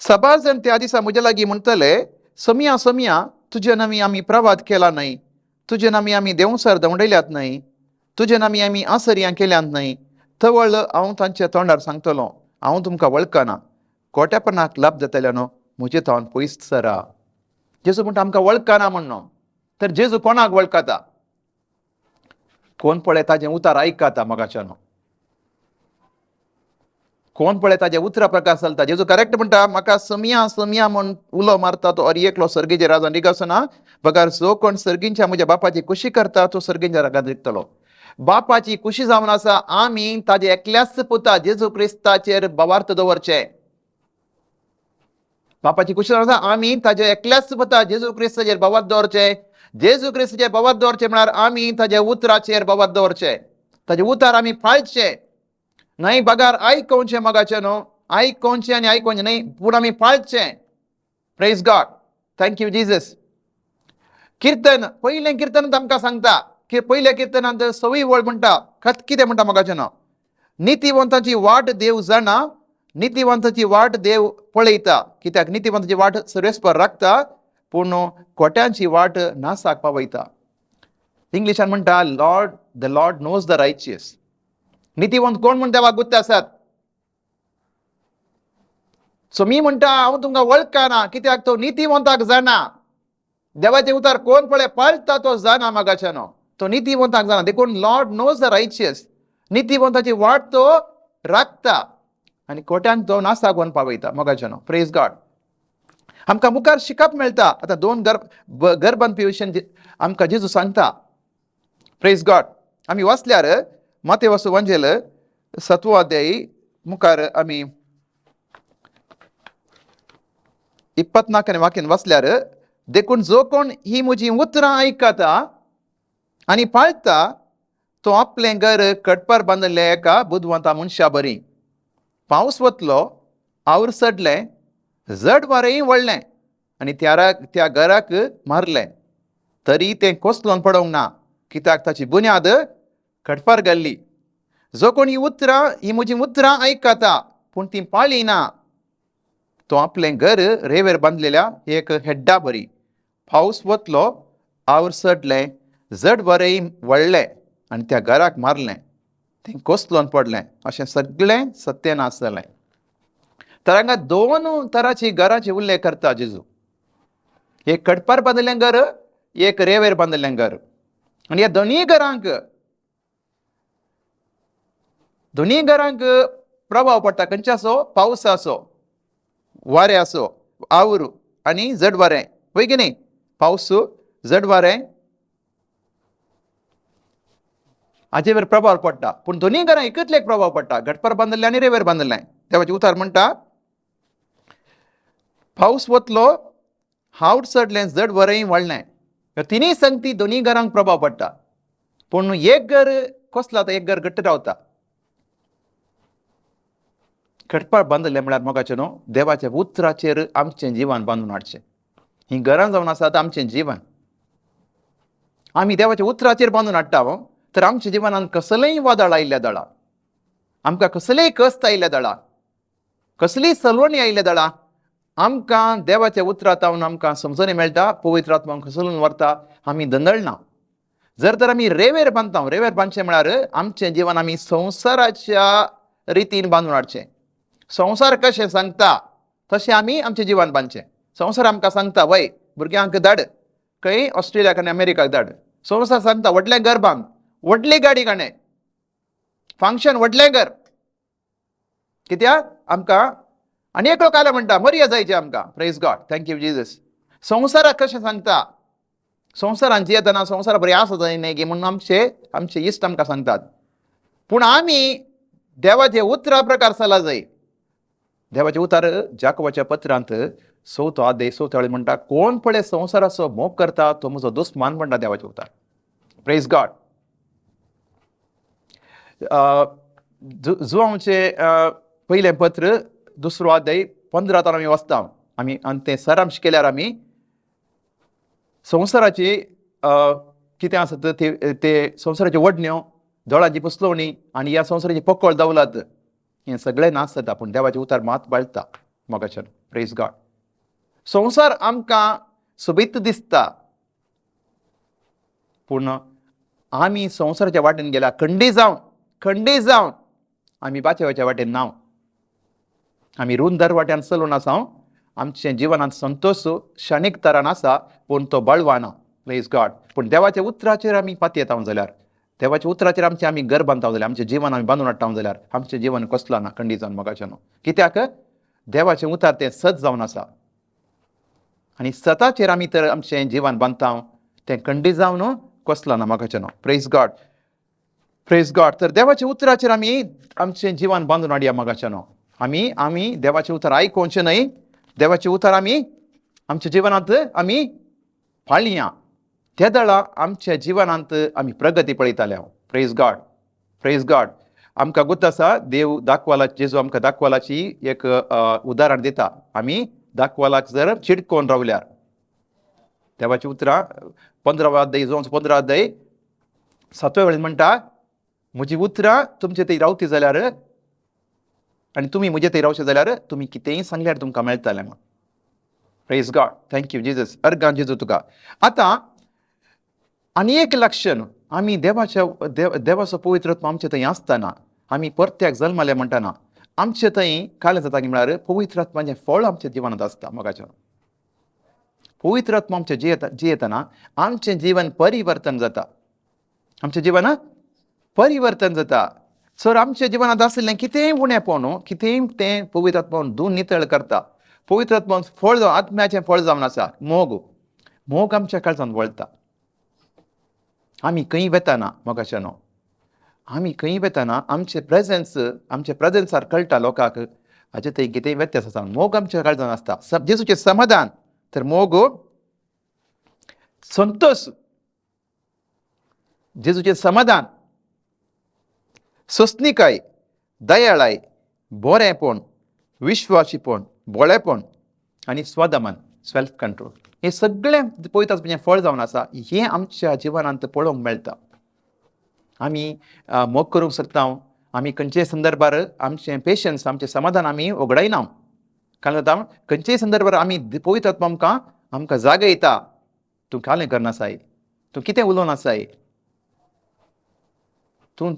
सबार जण त्या दिसा म्हज्या लागीं म्हणटले, सोमया तुजे नामी आमी प्रवाद केला न्हय, तुजे नामी आमी देवसर दवंडयल्यात न्हय, तुजे नामी आमी आसर्यां केल्यांत न्हय. थवळ हांव तांच्या तोंडार सांगतलो, हांव तुमकां वळखना. खोटेपणाक लाभ जातल्यान म्हजे थावन पयस सरा. जेजू म्हणटा आमकां वळखना म्हणून. तर जेजू कोणाक वळखता? कोण पळय ताचें उतार आयकता मोगाचें न्हू. कोण पळय ताजे उतरा प्रकार चलता. जेजू करेक्ट म्हणटा, म्हाका समिया समिया म्हण उलो मारता तो एकलो सर्गेचे राजान रिगसना. बगार जो कोण सर्गींच्या म्हज्या बापाची कुशी करता तो सर्गींच्या रागात रिगतलो. बापाची कुशी जावन आसा आमी ताजे एकल्याच पुता जेजू क्रिस्ताचेर भावार्थ दवरचे. बापाची कुशी जावन आसा आमी ताजे एकल्याच पुता जेजू क्रिस्ताचेर भावार्थ दवरचे. जेजू क्रिस्ताचेर भावार्थ दवरचे म्हळ्यार आमी ताजे उतराचेर भावार्थ दवरचे. ताजे उतार आमी पाळचे. नाही बगार आयकोवचें मोगाचे न्हू, आयकोवचें आनी आयकोवचें न्हय, पूण आमी पाळचें. Praise God. Thank you Jesus. किर्तन, पयलें किर्तन आमकां सांगता की पयल्या किर्तनांत 6वी वळ म्हणटा, कितें म्हणटा मोगाचें न्हू, नितीवंताची वाट देव जाणा, नितीवंताची वाट देव पळयता. कित्याक नितीवंताची वाट सर्वेस्पर राखता, पूण खोट्यांची वाट नासाक पावयता. इंग्लिशान म्हणटा द लॉर्ड नोज द रायचियस. नितीवंत कोण म्हण देवाक गुत्ते आसात. सो मी म्हणटा हांव तुमकां वळखना, कित्याक तो नितीवंताक जाणा. देवाचे उतार कोण पळय पाळटा तो जाणा मोगाचें न्हू, तो नितीवंताक जाणा. देखून लॉर्ड नोज द रायचियस. नितीवंताची वाट तो राखता आनी खोट्यांक तो नासाक व्हरून पावयता मोगाचें न्हू. Praise God. आमकां मुखार शिकप मेळटा. आतां 2 गर्भांत विशयन आमकां जेजू सांगता. Praise God. आमी वाचल्यार माते वंजेल 7वो अध्याय मुखार आमी 24वें वाक्यान वाचल्यार, देखून जो कोण ही म्हजी उतरां आयकता आनी पाळटा तो आपलें घर कटपार बांदलें एका बुदवंता मनशा बरी. पावस वतलो, आवूर सडलें, जड वारेंय वळ्ळें आनी त्या घराक मारलें, तरी तें कोसलोन पडोंक ना, कित्याक ताची बुन्याद कटपार घाल्ली. जो कोण ही म्हजी उतरां आयकता पूण ती पाळिना, तो आपलें घर रेंवेर बांदलेल्या एक हेड्डा बरी. पावस वतलो, आवूर सडलें, जड वारेंय वळ्ळें आनी त्या घराक मारलें, तें कोसलोन पडलें, अशें सगळें सत्यानाश जालें. तर हांगा 2 तरांची घरांचे उल्लेख करता जेजू. एक कटपार बांदिल्लें घर, एक रेंवेर बांदिल्लें घर. आनी ह्या दोनी घरांक प्रभाव पडटा. खंयच्याचो? पावसाचो, वाऱ्याचो, आवूर आनी जड वारें. पळय की न्ही, पावस, जड वारें हाचे वयर प्रभाव पडटा. पूण दोनी घरां एकतलेक प्रभाव पडटा, कटपार बांदिल्लें आनी रेंवेर बांदिल्लें. देवाचे उतार म्हणटा, पावस वतलो, आवूर सडलें, जड वारेंय वळ्ळें. ह्यो तिनूय संगती दोनी घरांक प्रभाव पडटा. पूण एक घर कसलो आतां? एक घर घट्ट रावता. कटपार बांदिल्लें म्हळ्यार मोगाचें न्हू, देवाच्या उतराचेर आमचें जिवन बांदून हाडचें. ही घरां जावन आसात आमचें जिवन. आमी देवाच्या उतराचेर बांदून हाडटा तर आमच्या जिवनान कसलेंय वादळ आयिल्ल्या दळा, आमकां कसलेय कस्त आयिल्ल्या दळा, कसलीय सलवणी आयिल्ल्या दळा, आमकां देवाच्या उतरांत आमकां समजणी मेळटा. पवित्र आत्मा कसलून व्हरता, आमी दंदळना. जर तर आमी रेंवेर बांदता, रेंवेर बांदचें म्हळ्यार आमचें जिवन आमी संवसाराच्या रितीन बांदून हाडचें. संवसार कशें सांगता तशें आमी आमचें जिवन बांदचें. संवसार आमकां सांगता वय भुरग्यांक धाड, खंय ऑस्ट्रेलियाक आनी अमेरिकाक धाड. संवसार सांगता व्हडलें घर बांद, व्हडली गाडी घाणे, फंक्शन व्हडलें घर. कित्याक आमकां आनी एक लोक आयला म्हणटा मरया जायचें आमकां. Praise God. Thank you Jesus. संवसाराक कशें सांगता, संवसारान जियेतना संवसारा बरी आसा जायना गे म्हणून आमचे इश्ट आमकां सांगतात. पूण आमी देवाचे उतरा प्रकार चला जाय. देवाचे उतार जाकोबाच्या पत्रांत 4 अध्याय 4 म्हणटा, कोण पळय संवसाराचो मोग करता तो म्हजो दुस्मान म्हणटा देवाचे उतार. Praise God. जुवांचे पयलें पत्र 2 अध्याय 15 आमी वाचता. आमी आनी तें सारांश केल्यार आमी संवसाराची कितें आसत ते संवसाराच्यो वडण्यो, दोळांची पुसलवणी आनी ह्या संवसाराची पक्कळ दवलत हें सगळें नाश जाता. पूण देवाचे उतार मात बाळटा मोगाचें. Praise God. संवसार आमकां सोबीत दिसता, पूण आमी संवसाराच्या वाटेन गेल्या खंडी जावन आमी बाचेवाच्या वाटेन नाव. आमी रूंद दर वाट्यान चलून आसा. आमचें जिवनांत संतोश क्षणीक तरान आसा, पूण तो बळवाना. Praise God. पूण देवाच्या उतराचेर आमी पातयेता जाल्यार देवाच्या उतराचेर आमी घर बांदता जाल्यार, आमचें जिवन आमी बांदून हाडटा जाल्यार आमचें जिवन कसलां ना, खंडीत जावन मोगाचें न्हू. कित्याक देवाचें उतार तें सत जावन आसा आनी सताचेर आमी तर आमचें जिवन बांदता तें खंडीत जावन कसलां ना मोगाचें न्हू. Praise God, praise God. तर देवाच्या उतराचेर आमी आमचें जिवन बांदून हाडया मोगाचें न्हू. आमी देवाचें उतर आयकोवचें न्हय, देवाचें उतर आमी आमच्या जिवनांत आमी पाळया. त्या दळा आमच्या जिवनांत आमी प्रगती पळयताले हांव. Praise God, praise God. आमकां गुर्त आसा देव दाखवाला, जेजू आमकां दाखवालाची एक उदाहरण दिता. आमी दाखवालाक जर चिडकोन रावल्यार, देवाची उतरां 15 अध्याय 15 अध्याय 7व्या वेळेन म्हणटा, म्हजी उतरां तुमचे थंय रावती जाल्यार आनी तुमी म्हजे थंय रावचे जाल्यार तुमी कितेंय सांगल्यार तुमकां मेळटलें म्हण. Praise God, thank you Jesus. अर्गां जेजू तुका. आतां आनी एक लक्षण, आमी देवाचो पवित्र आत्मा आमचे थंय आसतना आमी परत्याक जल्मले म्हणटना आमचे थंय काय जाता की म्हळ्यार पवित्र आत्म्याचें फळ आमच्या जिवनांत आसता मोगाचें. पवित्र आत्मा आमचें जियेतना आमचें जीवन परिवर्तन जाता, आमचें जीवन परिवर्तन जाता. सर आमच्या जिवनांत आसलें कितेंय उणेंपण, कितेंय तें पवित्र आत्मान धुवन नितळ करता. पवित्र आत्मान फळ जावन आत्म्याचें फळ जावन आसा मोग आमच्या काळजांत वळटा. आमी खंय वेताना मोगाचें न्हू, आमी खंय वेताना आमच्या प्रेझेन्सार कळटा लोकांक हाचे थंय कितेंय व्यत्यास आसा. मोग आमच्या काळजांत आसता. जेजूचें समाधान, तर मोग संतोष, जेजूचें समाधान, सोंसणीकाय, दयाळाय, बरेंपण, विश्वासीपण, बोळेपण आनी स्वदमन, सेल्फ कंट्रोल, हे सगळें पळयता आसपाचें फळ जावन आसा. हें आमच्या जिवनांत पळोवंक मेळटा. आमी मोग करूंक शकता, आमी खंयच्याय संदर्भार आमचें पेशन्स, आमचें समाधान आमी वगडायना. कारण जाता खंयच्याय संदर्भार आमी पवित्र आत्मा आमकां जागयता, तूं कालें करनासाय, तूं कितें उलोवन आसाय, तूं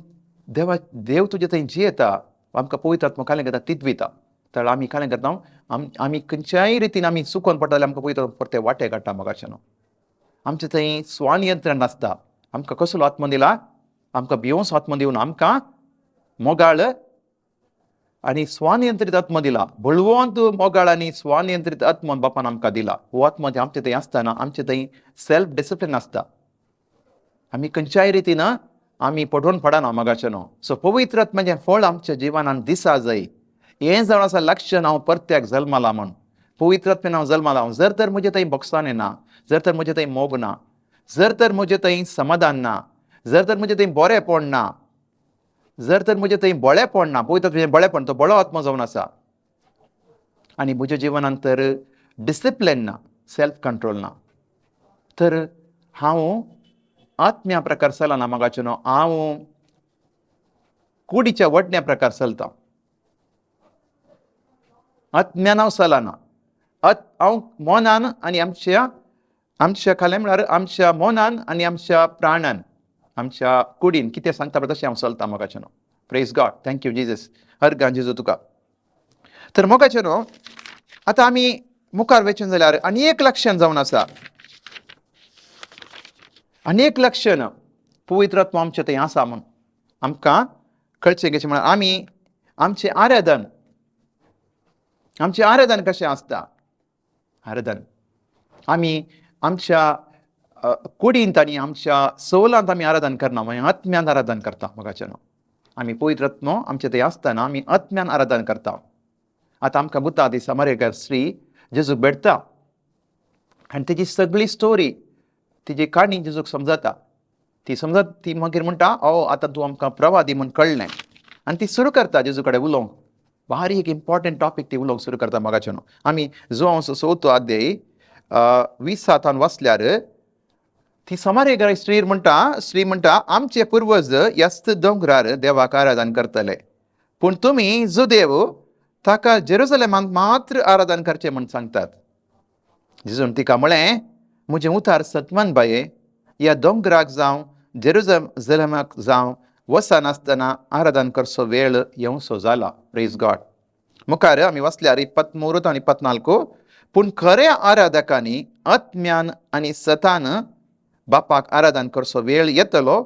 देव तुजे थंय जियेता. आमकां पवित्र आत्मा कालें करता, तितविता. तर आमी कालें करता, आमी खंयच्याय रितीन आमी चुकोन पडटा जाल्यार आमकां पवित्र परते वाटे काडटा मोगाचें न्हू. आमचें थंय स्वनियंत्रण नासता. आमकां कसलो आत्मा दिला? आमकां भिवंस आत्मा दिवन आमकां मोगाळ आनी स्वनियंत्रीत आत्मा दिला. बळवंत मोगाळ आनी स्वनियंत्रीत आत्मा बापान आमकां दिला. हो आत्मा आमचे थंय आसतना आमचे थंय सेल्फ डिसिप्लीन आसता. आमी खंयच्याय रितीन आमी पडून पडना मोगाचें न्हू. सो पवित्र आत्म्याचें फळ आमच्या जिवनांत दिसा जाय. हें जावन आसा लक्षण हांव परत्याक जल्मला म्हण. पवित्र आत्म्यान हांव जल्मला. जर तर म्हजे थंय बोगसाणें ना, जर तर म्हजे थंय मोग ना, जर तर म्हजे थंय समाधान ना, जर तर म्हजे थंय बरेंपण ना, जर तर म्हजे थंय बोळेपण ना, पवित्र आत्म्याचें बोळेपण, तो बोळो आत्मा जावन आसा, आनी म्हज्या जिवनांत तर डिसिप्लीन ना, सेल्फ कंट्रोल ना, तर हांव आत्म्या प्रकार चलना मोगाचें न्हू. हांव कुडीच्या वडण्या प्रकार चलता. आत्म्यान हांव चलना. हांव मोनान आनी आमच्या खालें म्हळ्यार आमच्या मोनान आनी आमच्या प्राणान, आमच्या कुडीन कितें सांगता पळय तशें हांव चलता मोगाचें न्हू. Praise God, thank you Jesus. अर्गां जेजू तुका. तर मोगाचें न्हू, आतां आमी मुखार वचून जाल्यार आनी एक लक्षण जावन आसा. आनी एक लक्षण पवित्र आत्मा आमचे थंय आसा म्हूण आमकां कळचें कशें म्हळ्यार आमी आमचें आराधन कशें आसता. आराधन आमी आमच्या कुडींत आनी आमच्या सौलांत आमी आराधन करना, मागीर आत्म्यान आराधन करता मोगाचें न्हू. आमी पवित्र आत्मा आमचे थंय आसतना आमी आत्म्यान आराधन करता. आतां आमकां गुता ती समारियेकार स्त्री जेजूक भेटता आनी तेजी सगळी स्टोरी, तिजी काणी जेजूक समजता. ती मागीर म्हणटा, आतां तूं आमकां प्रवा दी म्हूण कळ्ळें. आनी ती सुरू करता जेजू कडेन उलोवंक. भारी एक इम्पॉर्टंट टॉपीक ती उलोवंक सुरू करता मोगाचें न्हू. आमी जो हांव 6 अध्याय 20 वाचल्यार ती समारियेकार स्त्री म्हणटा, आमचे पुर्वज ह्याच दोंगरार देवाक आराधन करतले, पूण तुमी जो देव ताका जेरुसलेमांत मात्र आराधन करचें म्हूण सांगतात. जेजून तिका म्हळें, म्हजें उतार सतमन बाये, ह्या दोंगराक जावं जेरुसलेमाक जावं वचनासतना आराधन करचो वेळ येवचो जाला. Praise God. मुखार आमी वाचल्यार 23 आनी 24, पूण खऱ्या आराधकांनी आत्म्यान आनी सतान बापाक आराधन करचो वेळ येतलो,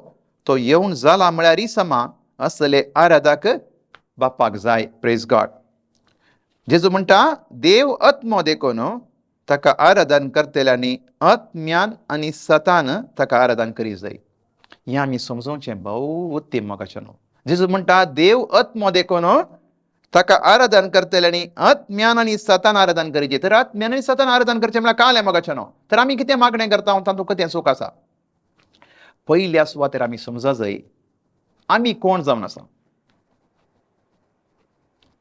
तो येवन जाला म्हळ्यार समा असले आराधक बापाक जाय. Praise God. जेजू म्हणटा देव आत्मो देखून ताका आराधन करतल्यांनी आत्म्यान आनी सतान ताका आराधन करी जाय. हें आमी समजोवचें भोव उत्तम मोगाचें न्हू. जेजू म्हणटा देव आत्मो देखून ताका आराधन करतल्यांनी आत्म्यान आनी सतान आराधन करीचें. तर आत्म्यान आनी सतान आराधन करचें म्हळ्यार कालें मोगाचें न्हू. तर आमी कितें मागणें करता तातूंत कितें सूख आसा. पयल्या सुवातेर आमी समजा जाय आमी कोण जावन आसा.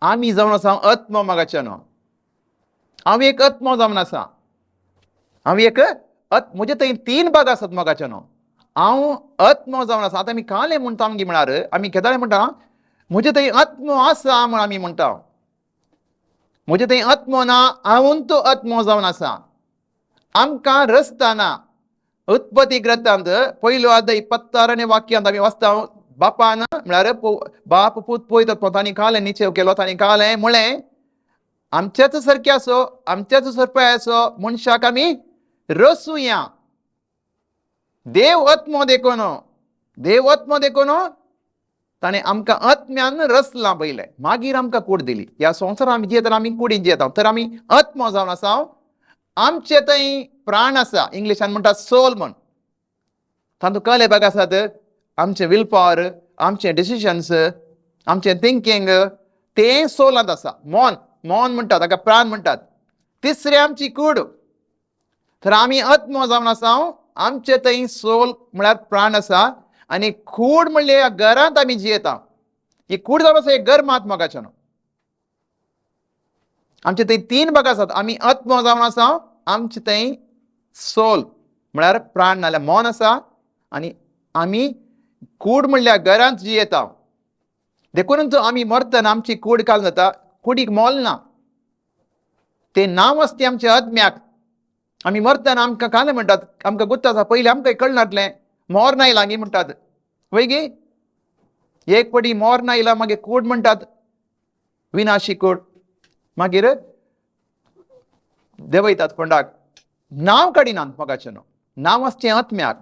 आमी जावन आसा आत्मो मोगाचें न्हू. हांव एक आत्मो जावन आसा. हांव एक म्हजे थंय 3 भाग आसात मोगाचे न्हू. हांव आत्मो जावन आसा. आतां आमी कालें म्हणटा आमगे म्हळ्यार आमी केदाळे म्हणटा म्हजे थंय आत्मो आसा म्हण आमी म्हणटा. म्हजे थंय आत्मो ना, हांवूंच आत्मो जावन आसा. आमकां रस्ता ना. उत्पत्ती ग्रंथांत पयलो अध्याय 26 वाक्यांत आमी वाचता बापान म्हळ्यार बाप पूत पळयता तांणी कालें निचेव केलो. तांणी कालें म्हळें आमच्याच सारकें आसो, आमच्याच सरपाय आसो मनशाक आमी रचुया. देव आत्मो देखून ताणें आमकां आत्म्यान रचलां पयलें. मागीर आमकां कूड दिली. ह्या संवसारांत आमी जियेता आमी कुडीन जियेता. तर आमी आत्मो जावन आसा. आमचे थंय प्राण आसा. इंग्लिशान म्हणटा सोल म्हण. तातूंत कले भाग आसात. आमचे विल पॉवर, आमचे डिसिशन्स, आमचे थिंकींग तें सोलांत आसा. मौन म्हणटात ताका प्राण म्हणटात. तिसरी आमची कूड. तर आमी आत्मो जावन आसा. आमचे थंय सोल म्हळ्यार प्राण आसा आनी कूड म्हणले ह्या घरांत आमी जियेता. ही कूड जावन आसा एक घर मात मोगाचें न्हू. आमचे थंय 3 भाग आसात. आमी आत्मो जावन आसा. आमचे थंय सोल म्हळ्यार प्राण नाल्यार मौन आसा आनी आमी कूड म्हणल्या घरांत जियेता. देखूनच आमी मरतना आमची कूड काल जाता. कुडीक मोल ना. तें नांव आसता आमच्या आत्म्याक. आमी मरतना आमकां काले म्हणटात आमकां गुत्त आसा पयलीं आमकां कळनासलें मोर नायला गी म्हणटात. वय गे एक पडी मोर नायला मागीर कूड म्हणटात विनाशी कूड. मागीर देवयतात कोंडाक. नांव काडिनात मोगाचें न्हू. नांव आसचें आत्म्याक.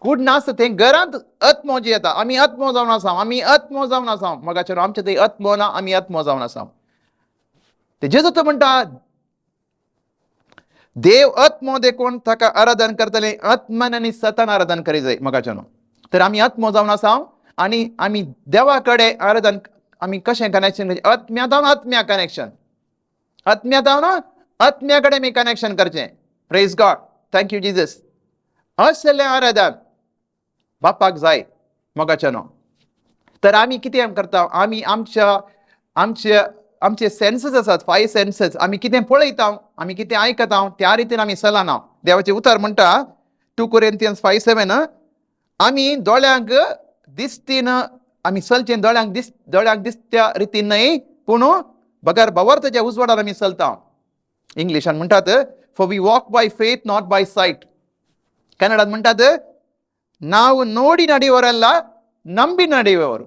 कूड नासता तें घरांत आत्मो जियेता. आमी आत्मो जावन आसा. आमी आत्मो जावन आसा मोगाचें न्हू. आमचे थंय आत्मो ना. आमी आत्मो जावन आसा. ते जेजू तो म्हणटा देव आत्मो देखून ताका आराधन करतले आत्म्यान आनी सतान आराधन करी जाय मोगाचें न्हू. तर आमी आत्मो जावन आसा आनी आमी देवा कडेन आराधन आमी कशें कनेक्शन करचें. आत्म्यातावन आत्म्या कनेक्शन. आत्म्यातावन आत्म्या कडेन आमी कनेक्शन करचें. Praise God. Thank you Jesus. असलें आराधन बापाक जाय मोगाचें न्हू. तर आमी कितें करता. आमी आमचे सेन्सेस आसात 5 सेन्सेस. आमी कितें पळयता आमी कितें आयकता त्या रितीन आमी चलना. देवाचें उतर म्हणटा 2 Corinthians 5:7 आमी दोळ्यांक दिसतीन आमी चलचें दोळ्यांक दिसत्या रितीन न्हय पूण बगर भवर्तच्या उजवाडान आमी चलता. इंग्लिशान म्हणटात for we walk by faith not by sight. कन्नडान म्हणटात ನಾವು ನೋಡಿ ನಡೆಯುವವರಲ್ಲ ನಂಬಿ ನಡೆಯುವವರು.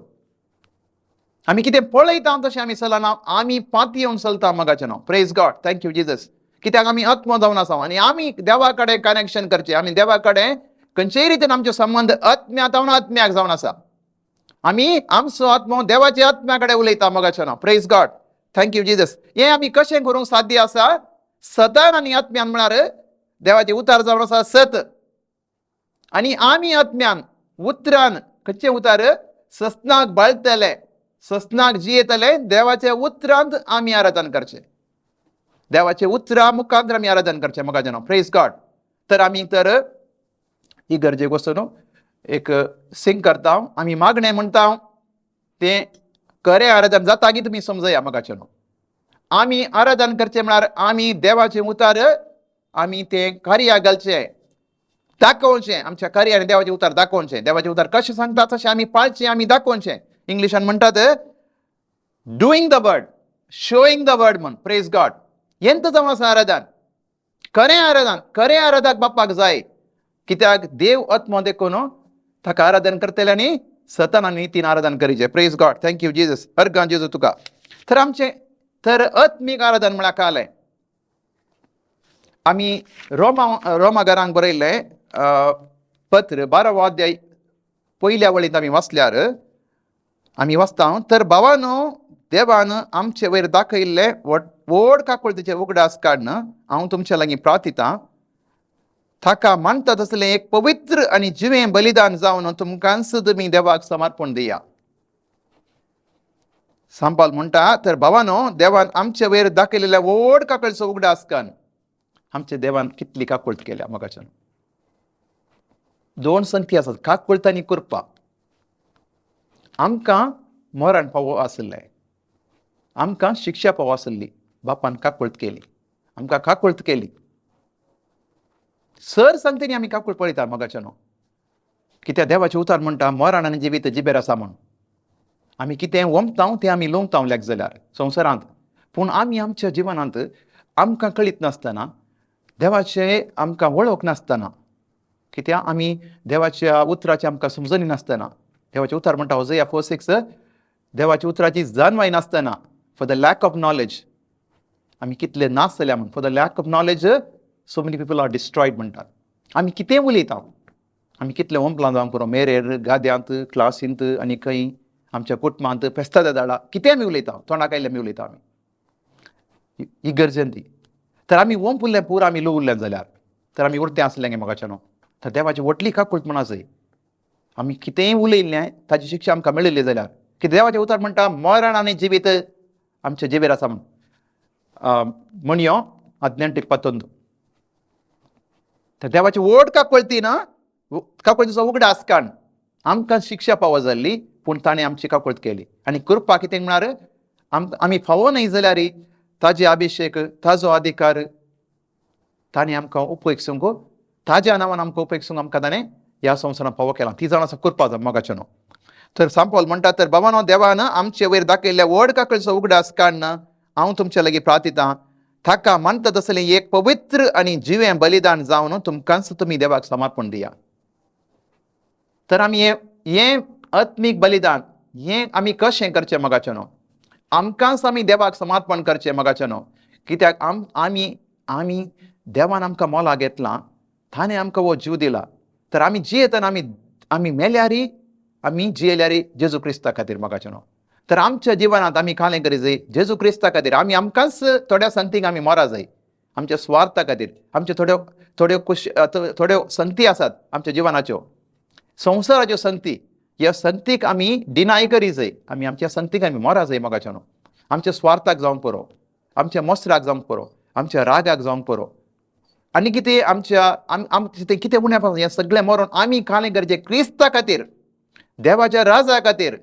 आमी कितें पळयता तशें आमी चलना. आमी पाती येवन चलता मोगाचें न्हू. Praise God. Thank you Jesus. कित्याक आमी आत्मो जावन आसा आनी आमी देवा कडेन कनेक्शन करचें. आमी देवा कडेन खंयचेय रितीन आमचो संबंद आत्म्यातावन आत्म्याक जावन आसा. आमी आमचो आत्मो देवाच्या आत्म्या कडेन उलयता मोगाचें न्हू. Praise God. Thank you Jesus. हें आमी कशें करूंक साध्य आसा. सतान आनी आत्म्यान म्हळ्यार देवाचें उतार जावन आसा सत आनी आमी आत्म्यान उतरान खंयचें उतार सस्नाक बाळगतले सस्नाक जियेतले देवाचे उतरांत आमी आराधन करचें. देवाचे उतरा मुखांतर आमी आराधन करचें मोगाचें न्हू. Praise God. तर आमी तर ही गरजेक वचून एक सिंग करता. आमी मागणें म्हणटा तें खरें आराधन जाता की तुमी समजया मोगाचें न्हू. आमी आराधन करचें म्हळ्यार आमी देवाचें उतार आमी तें कार्या घालचें दाखोवचें. आमच्या कार्यान देवाचें उतार दाखोवचें. देवाचें उतार कशें सांगता तशें आमी पाळचें आमी दाखोवचें. इंग्लिशान म्हणटात doing the word showing the word म्हण. Praise God. येंत जावन आसा आराधन. खरें आराधक बापाक जाय. कित्याक देव आत्मो देखून ताका आराधन करतल्यांनी सतान आनी तीन आराधन करीचें. Praise God. Thank you Jesus. अर्गां जेजू तुका. तर आत्मीक आराधन म्हळ्यार कालें. आमी रोमा घरांक बरयल्लें पत्र 12 अध्याय पयल्या वळींत आमी वाचल्यार आमी वाचता, तर भावानो देवान आमचे वयर दाखयल्ले व्हड काकूळतीचे उगडास काडन हांव तुमच्या लागीं प्रार्थितां, ताका मानता तसलें एक पवित्र आनी जिवें बलिदान जावन तुमकांच तुमी देवाक समर्पण दिया. सांपाल म्हणटा, तर भावानो देवान आमचे वयर दाखयलेल्या व्हड काकूळचो उगडास काडन आमच्या देवान कितली काकूळट केल्या. मोगाच्यान 2 संगती आसात, काकूळट आनी कृपा. आमकां मरण फावो आसलें, आमकां शिक्षा फावो आसली, बापान काकूळट केली, आमकां काकूळट केली. सर संगतींनी आमी काकूळट पळयता. मोगाच्यान कित्याक देवाचें उतर म्हणटा मरण आनी जिवीत जिबेर आसा म्हूण. आमी कितें वमतां तें आमी लोंवतां लेक जाल्यार संवसारांत, पूण आमी आमच्या जिवनांत आमकां कळीत नासतना, देवाचें आमकां वळख नासतना, कित्याक आमी देवाच्या उतराचें आमकां समजणी नासतना, देवाचें उतर म्हणटा होसेया 4:6, देवाच्या उतराची जाणवाय नासतना, for the lack of knowledge आमी कितले नास जाल्या म्हूण. For the lack of knowledge so many people are destroyed म्हणटात. आमी कितें उलयता, आमी कितले ओंपलां जावंक पुरो, मेरेर, गाद्यांत, क्लासींत आनी खंय आमच्या कुटुंबांत, फेस्ताच्या दाळा कितें आमी उलयता, तोंडाक आयिल्लें आमी उलयता आमी इगर्जेन ती. तर आमी ओंप उरलें पुरो आमी लो उरलें जाल्यार तर आमी उरतें आसलें गे मोगाच्यान. तर देवाची व्हडली काकूळट म्हण आसय. आमी कितेंय उलयल्लें ताची शिक्षा आमकां मेळिल्ली जाल्यार, की देवाचें उतर म्हणटा मरण आनी जिवीत आमचे जिबेर आसा म्हूण. म्हणयो 18:11. तर देवाची व्हड काकूळटीन काकूळटीचो उगडास काडन आमकां शिक्षा फावो जाल्ली, पूण ताणें आमची काकूळट केली. आनी कृपा कितें म्हणल्यार आमी फावो न्हय जाल्यार ताजे अभिशेक, ताजो अधिकार ताणें आमकां उपयोगसूंक, ताज्या नांवान आमकां उपयोगसूंक आमकां ताणें ह्या संवसारांत फावो केला. ती जावन आसा कृपा मोगाच्यान. तर सांपावल म्हणटा, तर भावानो देवान आमचे वयर दाखयल्ल्या व्हड काकूळचो उगडास काडन हांव तुमच्या लागीं प्रार्थितां, ताका मानता तसलें एक पवित्र आनी जिवें बलिदान जावन तुमकांच तुमी देवाक समर्पण दिया. तर आमी हें आत्मीक बलिदान हें आमी कशें करचें मोगाच्यान, आमकांच आमी देवाक समर्पण करचें मोगाच्यान. कित्याक आमी देवान आमकां मोला घेतलां, ताणें आमकां हो जीव दिला. तर आमी जियेतना आमी मेल्यारी आमी जियेल्यारी जेजू क्रिस्ता खातीर मोगाच्यान. तर आमच्या जिवनांत आमी कालें करी जाय जेजू क्रिस्ता खातीर. आमी आमकांच थोड्या संगतीक आमी मरा जाय आमच्या स्वार्था खातीर. आमच्यो थोड्यो संगती आसात आमच्या जिवनाच्यो, संवसाराच्यो संगती. ह्या संगतीक आमी डिनाय करी जाय. आमी आमच्या संगतीक आमी मरा जाय मोगाच्यान. आमच्या स्वार्थाक जावंक पुरो, आमच्या मोसराक जावंक पुरो, आमच्या रागाक जावंक पुरो, आनी कितें आमचें तें कितें उणें हें सगळें मरोन आमी कालें गरजेक क्रिस्ता खातीर, देवाच्या राजा खातीर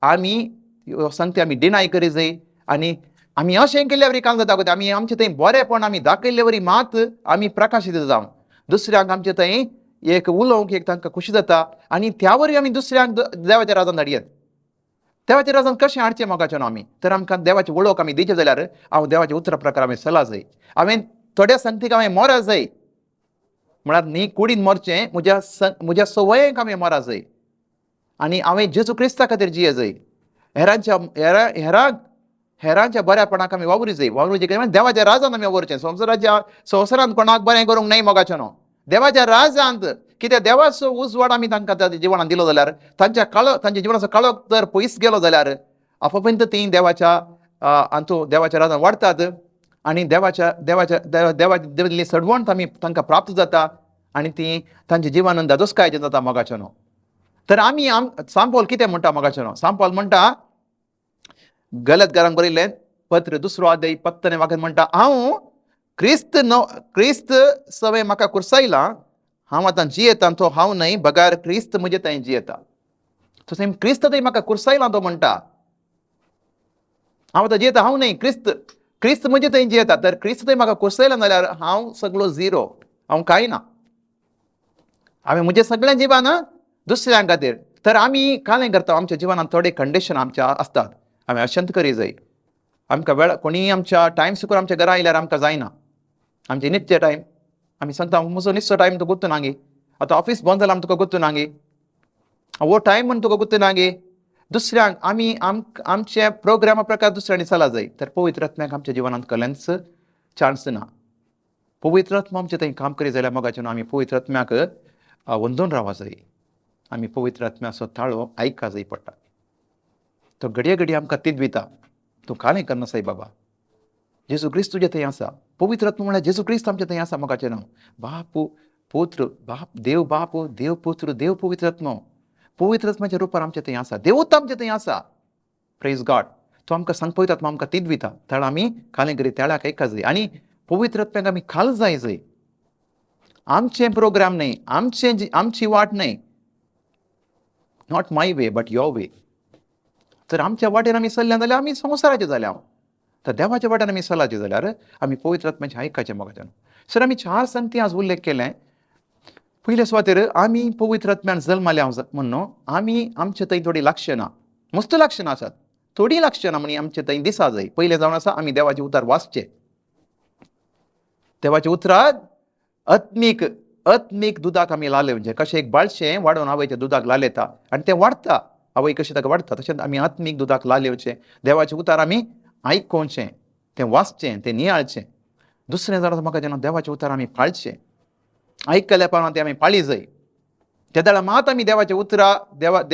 आमी संगती आमी डिनाय करी जाय. आनी आमी अशें केल्ल्या वरी काल जाता, आमी आमचें थंय बरेंपण आमी दाखयल्ले वरी मात आमी प्रकाशीत जावन दुसऱ्यांक आमचे थंय एक उलोवंक एक तांकां खुशी जाता. आनी त्या वरी आमी दुसऱ्यांक देवाच्या राजान धाडयेत. देवाच्या राजान कशें हाडचें मोगाच्यान आमी, तर आमकां देवाची वळख आमी दिवचे जाल्यार हांव देवाच्या उतरा प्रकार आमी चला जाय. हांवें थोड्या संगतीक हांवें मरा जाय म्हळ्यार न्ही कुडीन मरचें, म्हज्या संवयेक हांवें मरा जाय. आनी हांवें जेजू क्रिस्ता खातीर जिये जाय. हेरांच्या बऱ्यापणाक आमी वावरूं जाय. देवाच्या राजान आमी वावरचें. संवसारांत कोणाक बरें करूंक न्हय मोगाच्यान, देवाच्या राजांत. कित्याक देवाचो उजवाड आमी तांकां ताच्या जिवनांत दिलो जाल्यार, तांच्या जिवनाचो काळोख जर पयस गेलो जाल्यार आपोवंत तीं देवाच्या राजांत वाडटात. आनी देवाची दिल्ली सडवण आमी तांकां प्राप्त जाता. आनी तीं तांच्या जिवनांत दादोसकायेचें जाता मोगाच्यान. तर आमी सांपावल कितें म्हणटा मोगाच्यान, सांपावल म्हणटा गलतकारांक बरयल्लें पत्र 2 अध्याय 15 वाक्यांत म्हणटा, हांव क्रिस्त सवय म्हाका कुरसायलां, हांव आतां जियेतां तो हांव न्हय, बगार क्रिस्त म्हजे थंय जियेता. तो सेम क्रिस्त थंय म्हाका कुरसायलां तो म्हणटा. हांव आतां जियेता हांव न्हय, क्रिस्त म्हजे थंय जियेता. तर क्रिस्त थंय म्हाका कुरसायलां जाल्यार हांव सगळो झिरो, हांव कांय ना. हांवें म्हजें सगळें जिवन दुसऱ्यां खातीर. तर आमी कालें करता आमच्या जिवनांत थोडे कंडिशन आमच्या आसतात. हांवें अशेंत करी जाय. आमकां वेळ कोणी आमच्या टायम सुकून आमच्या घरा आयल्यार आमकां जायना. आमचे नित्य टायम आमी सांगता म्हजो नित्य टायम तुका गुर्तू ना गे, आतां ऑफीस बंद जालां तुका गुर्तू ना गे, हो टायम म्हण तुका गुर्तू ना गे. दुसऱ्यांक आमी आमचे प्रोग्रामा प्रकार दुसऱ्यांनी चला जाय. तर पवित्र आत्म्याक आमच्या जिवनांत कलेंच चान्स ना. पवित्र आत्मा आमचे थंय काम करी जाल्यार मोगाच्यान आमी पवित्र आत्म्याक वंदून रावूंक जाय. आमी पवित्र आत्म्याचो ताळो आयका जाय पडटा. तो घडये घडये आमकां तिडविता, तूं काळें करना साईबाबा, जेजू क्रिस्त तुजे थंय आसा. पवित्र आत्मा म्हळ्यार जेजू क्रिस्त आमचे थंय आसा. मोगाचें नांव बाप पुत्र, बाप देव पुत्र, देव पवित्र आत्मा, पवित्र आत्म्याच्या रुपार आमचे थंय आसा. देवूच आमचे थंय आसा. Praise God. तो आमकां सांग पळयता, आत्मा आमकां तिडविता. ताळां आमी काळें करी ताळ्याक आयका जाय आनी पवित्र आत्म्याक आमी खाल जाय जंय. आमचे प्रोग्राम न्हय, आमची वाट न्हय, not my way but your way. तर आमच्या वाटेन आमी चल्ल्या जाल्यार आमी संवसाराचे जाल्या. तर देवाच्या वाटेन आमी चलाचे जाल्यार आमी पवित्र आत्म्याचें आयकाचें मोगाचें. सर आमी 4 संगती आज उल्लेख केलें. पयले सुवातेर आमी पवित्र आत्म्यान जल्मल्या म्हणून आमी आमचे थंय थोडी लक्षणां, मस्त लक्षणां आसात. थोडी लक्षणां म्हणी आमचे थंय दिसा जाय. पयलें जावन आसा आमी देवाचे उतार वाचचे. देवाचे उतरांत आत्मीक दुदाक आमी लाले. म्हणजे कशें एक बाळशें वाडोवन आवयच्या दुदाक लालयता आनी तें वाडटा. आवय कशें ताका वाडटा तशेंच आमी आत्मीक दुदाक लालेवचें. देवाचें उतार आमी आयकोवचें, तें वाचचें, तें नियाळचें. दुसरें जावन म्हाका जेन्ना देवाचें उतार आमी पाळचें, आयकल्या पावरान तें आमी पाळी जाय. त्या दाळा मात आमी देवाचें उतरां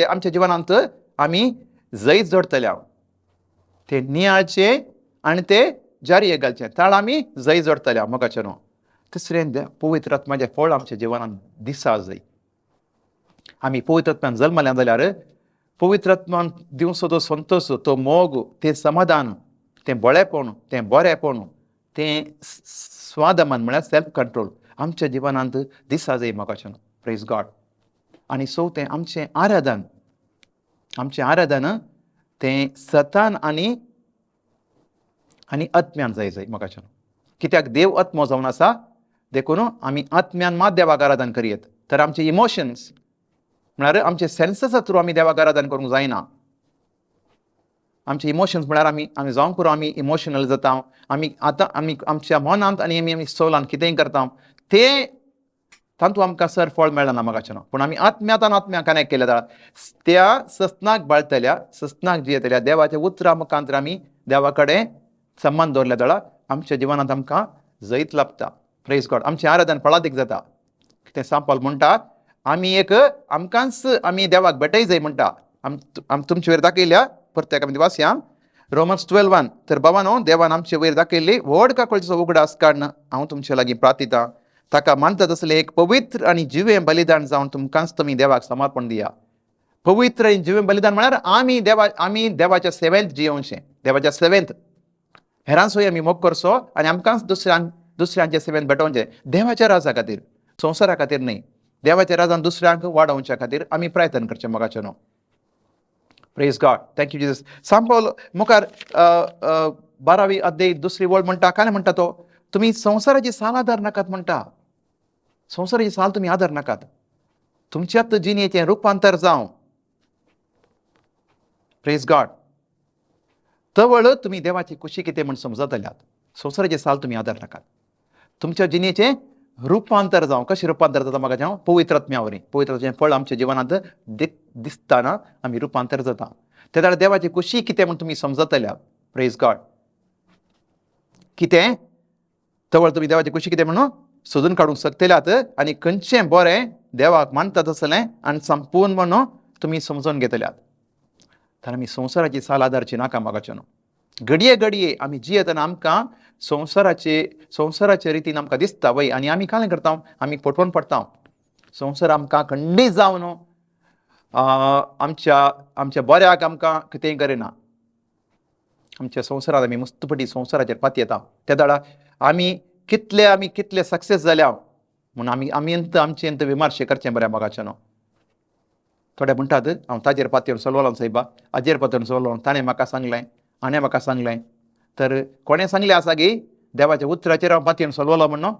आमच्या जिवनांत आमी जैत जोडतल्या. तें नियाळचें आनी तें जारयेक घालचें. ताळ आमी जैत जोडतल्या मोगाचें न्हू. तिसरें पवित्र आत्म्याचें फळ आमच्या जिवनांत दिसा जाय. आमी पवित्र आत्म्यान जल्मल्या जाल्यार पवित्र आत्मान दिवचो तो संतोश, तो मोग, तें समाधान, तें बळेपण, तें बरेपण, तें स्वादमन म्हळ्यार सेल्फ कंट्रोल आमच्या जिवनांत दिसा जाय मोगाचें. Praise God. आनी चवथें आमचें आराधन तें सतान आनी आत्म्यान जाय मोगाचें. कित्याक देव आत्मो जावन आसा, देखून आमी आत्म्यान मात देवाक आराधन करयत. तर आमचे इमोशन्स म्हळ्यार आमचे सेन्ससा थ्रू आमी देवाक आराधन करूंक जायना. आमचे इमोशन्स म्हळ्यार आमी जावं करून आमी इमोशनल जाता. आमी आमच्या मनांत आनी आमी सोलांत कितेंय करता तें तातूंत आमकां सर फळ मेळना मोगाचें. पूण आमी आत्म्याक कनेक्ट केल्या जाल्यार त्या सस्नाक बाळतल्या, सस्नाक जियेतल्या देवाच्या उतरां मुखांतर आमी देवा कडेन संबंद दवरल्या जाल्यार आमच्या जिवनांत आमकां जैत लाभता. Praise God. आमचें आराधन फळादीक जाता. तें सांत पावल म्हणटा आमकांच आमी देवाक भेटय जाय म्हणटा. तुमचे वयर दाखयल्या परत्याक आमी वाचया रोमन्स 12:1. तर भावांनो, देवान आमचे वयर दाखयल्ली व्हड काकळीचो उगडास काडून हांव तुमचे लागीं प्रार्थितां. ताका मानता तसलें एक पवित्र आनी जिवें बलिदान जावन तुमकांच तुमी देवाक समर्पण दिया. पवित्र आनी जिवें बलिदान म्हळ्यार आमी देवाच्या सेवेंत जियोवचें. देवाच्या सेवेंत हेरांचोय आमी मोग करचो आनी आमकांच दुसऱ्यांच्या सेवेंत भेटोवचें. देवाच्या राजा खातीर, संवसारा खातीर न्हय. देवाच्या राजान दुसऱ्यांक वाडोवच्या खातीर आमी प्रयत्न करचें मोगाचें न्हू. Praise God. Thank you Jesus. सांत पावल मुखार 12वी अध्याय 2री वळ म्हणटा, काय म्हणटा तो, तुमी संवसाराची साल आदार नाकात म्हणटा. संवसाराची साल तुमी आदार नाकात. तुमच्यात जिणेचें रुपांतर जावं. Praise God. तवळ तुमी देवाची खुशी कितें म्हण समजतल्यात. संवसाराची साल तुमी आदार नाकात. तुमच्या जिणेचें रुपांतर जावं. कशें रुपांतर जाता म्हाका जावं, पवित्र आत्म्या वरवीं. पवित्र आत्म्याचें फळ आमच्या जिवनांत दिसतना आमी रुपांतर जाता. त्या वेळार देवाची खुशी कितें म्हण तुमी समजतल्यात. Praise God. कितें तवळ तुमी देवाची खुशी कितें म्हणून सोदून काडूंक शकतल्यात आनी खंयचें बरें देवाक मानता तसलें आनी संपूर्ण म्हणून तुमी समजून घेतल्यात. तर आमी संवसाराची साल आदारची नाका मोगाचें न्हू. घडये घडये आमी जियेतना आमकां संवसाराचे रितीन आमकां दिसता वय आनी आमी काय करता, आमी फटवून पडटा. संवसार आमकां खंडीत जावन आमच्या बऱ्याक आमकां कितेंय करिना. आमच्या संवसारांत आमी मस्तपटी संवसाराचेर पाती येता. त्या दाडा आमी कितले सक्सेस जाल्या म्हणून आमचे अंत विमर्शे करचें बरें मोगाचें न्हू. थोडे म्हणटात हांव ताजेर पातयेवन चलवलो सायबा, हाजेर पातयेवन चलवलो, ताणें म्हाका सांगलें, हाणें म्हाका सांगलें. तर कोणें सांगलें आसा की देवाच्या उतराचेर हांव पातयेवन चलवलो म्हणून?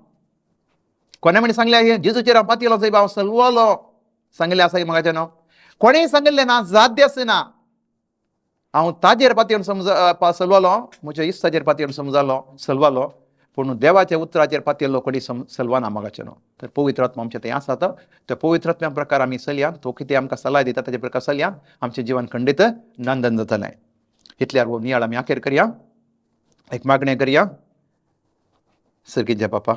कोणें म्हणे सांगलें जेजूचेर हांव पातयेलो सायबा, हांव चलवलो सांगलें आसा की म्हाकाचें न्हू? कोणेंय सांगलें ना, जाद्य आसना. हांव ताजेर पातयेवन चलवलो, म्हज्या इश्टाचेर पातयेवन चलवलो, पूण देवाच्या उतराचेर पातयेल्लो कोणी चलवना मोगाचें न्हू. तर पवित्र आत्मा आमचें थंय आसा. त्या पवित्र आत्म्या प्रकार आमी चलया. तो कितें आमकां सल्ला दिता ताचे प्रकार चलया. आमचें जिवन खंडीत नंदन जातलें. इतल्यार वो नियाळ आमी आखेर करया. एक मागणें करया. सर्गीच्या बापा,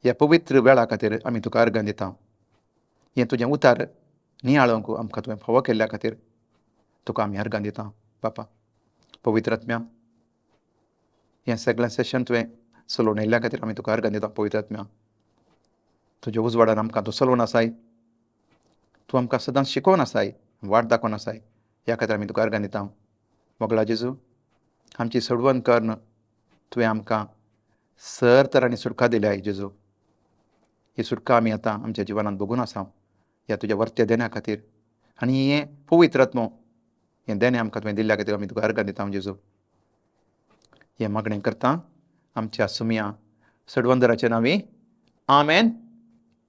ह्या पवित्र वेळा खातीर आमी तुका अर्गां दिता. हें तुजें उतार नियाळोंक आमकां तुवें फावो केल्ल्या खातीर तुका आमी अर्गां दिता बापा. पवित्र आत्म्या, हें सगळें सेशन तुवें चलोवन येयल्ल्या खातीर आमी तुका अर्गां दिता पवित्र आत्म्या. तुज्या उजवाडान आमकां तूं चलोवन आसाय, तूं आमकां सदांच शिकोवन आसाय, वाट दाखोवन आसाय, ह्या खातीर आमी तुका अर्गां दिता. मोगला जेजू, आमची सडवण कर्ण तुवें आमकां सर तरांनी सुटका दिल्या जेजू. ही सुटका आमी आतां आमच्या जिवनांत भोगून आसा ह्या तुज्या वर्त्या देण्या खातीर. आनी हें पवित्र आत्मो हें देणें आमकां तुवें दिल्ल्या खातीर आमी तुका अर्गां दिता जेजू. हें मागणें करता आमच्या सुमया सडवंदराच्या नांवी. आमेन,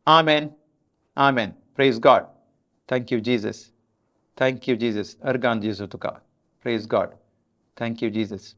आमेन, आमेन. Praise God. Thank you Jesus. Thank you Jesus. अर्गां जेजू तुका. Praise God. Thank you Jesus.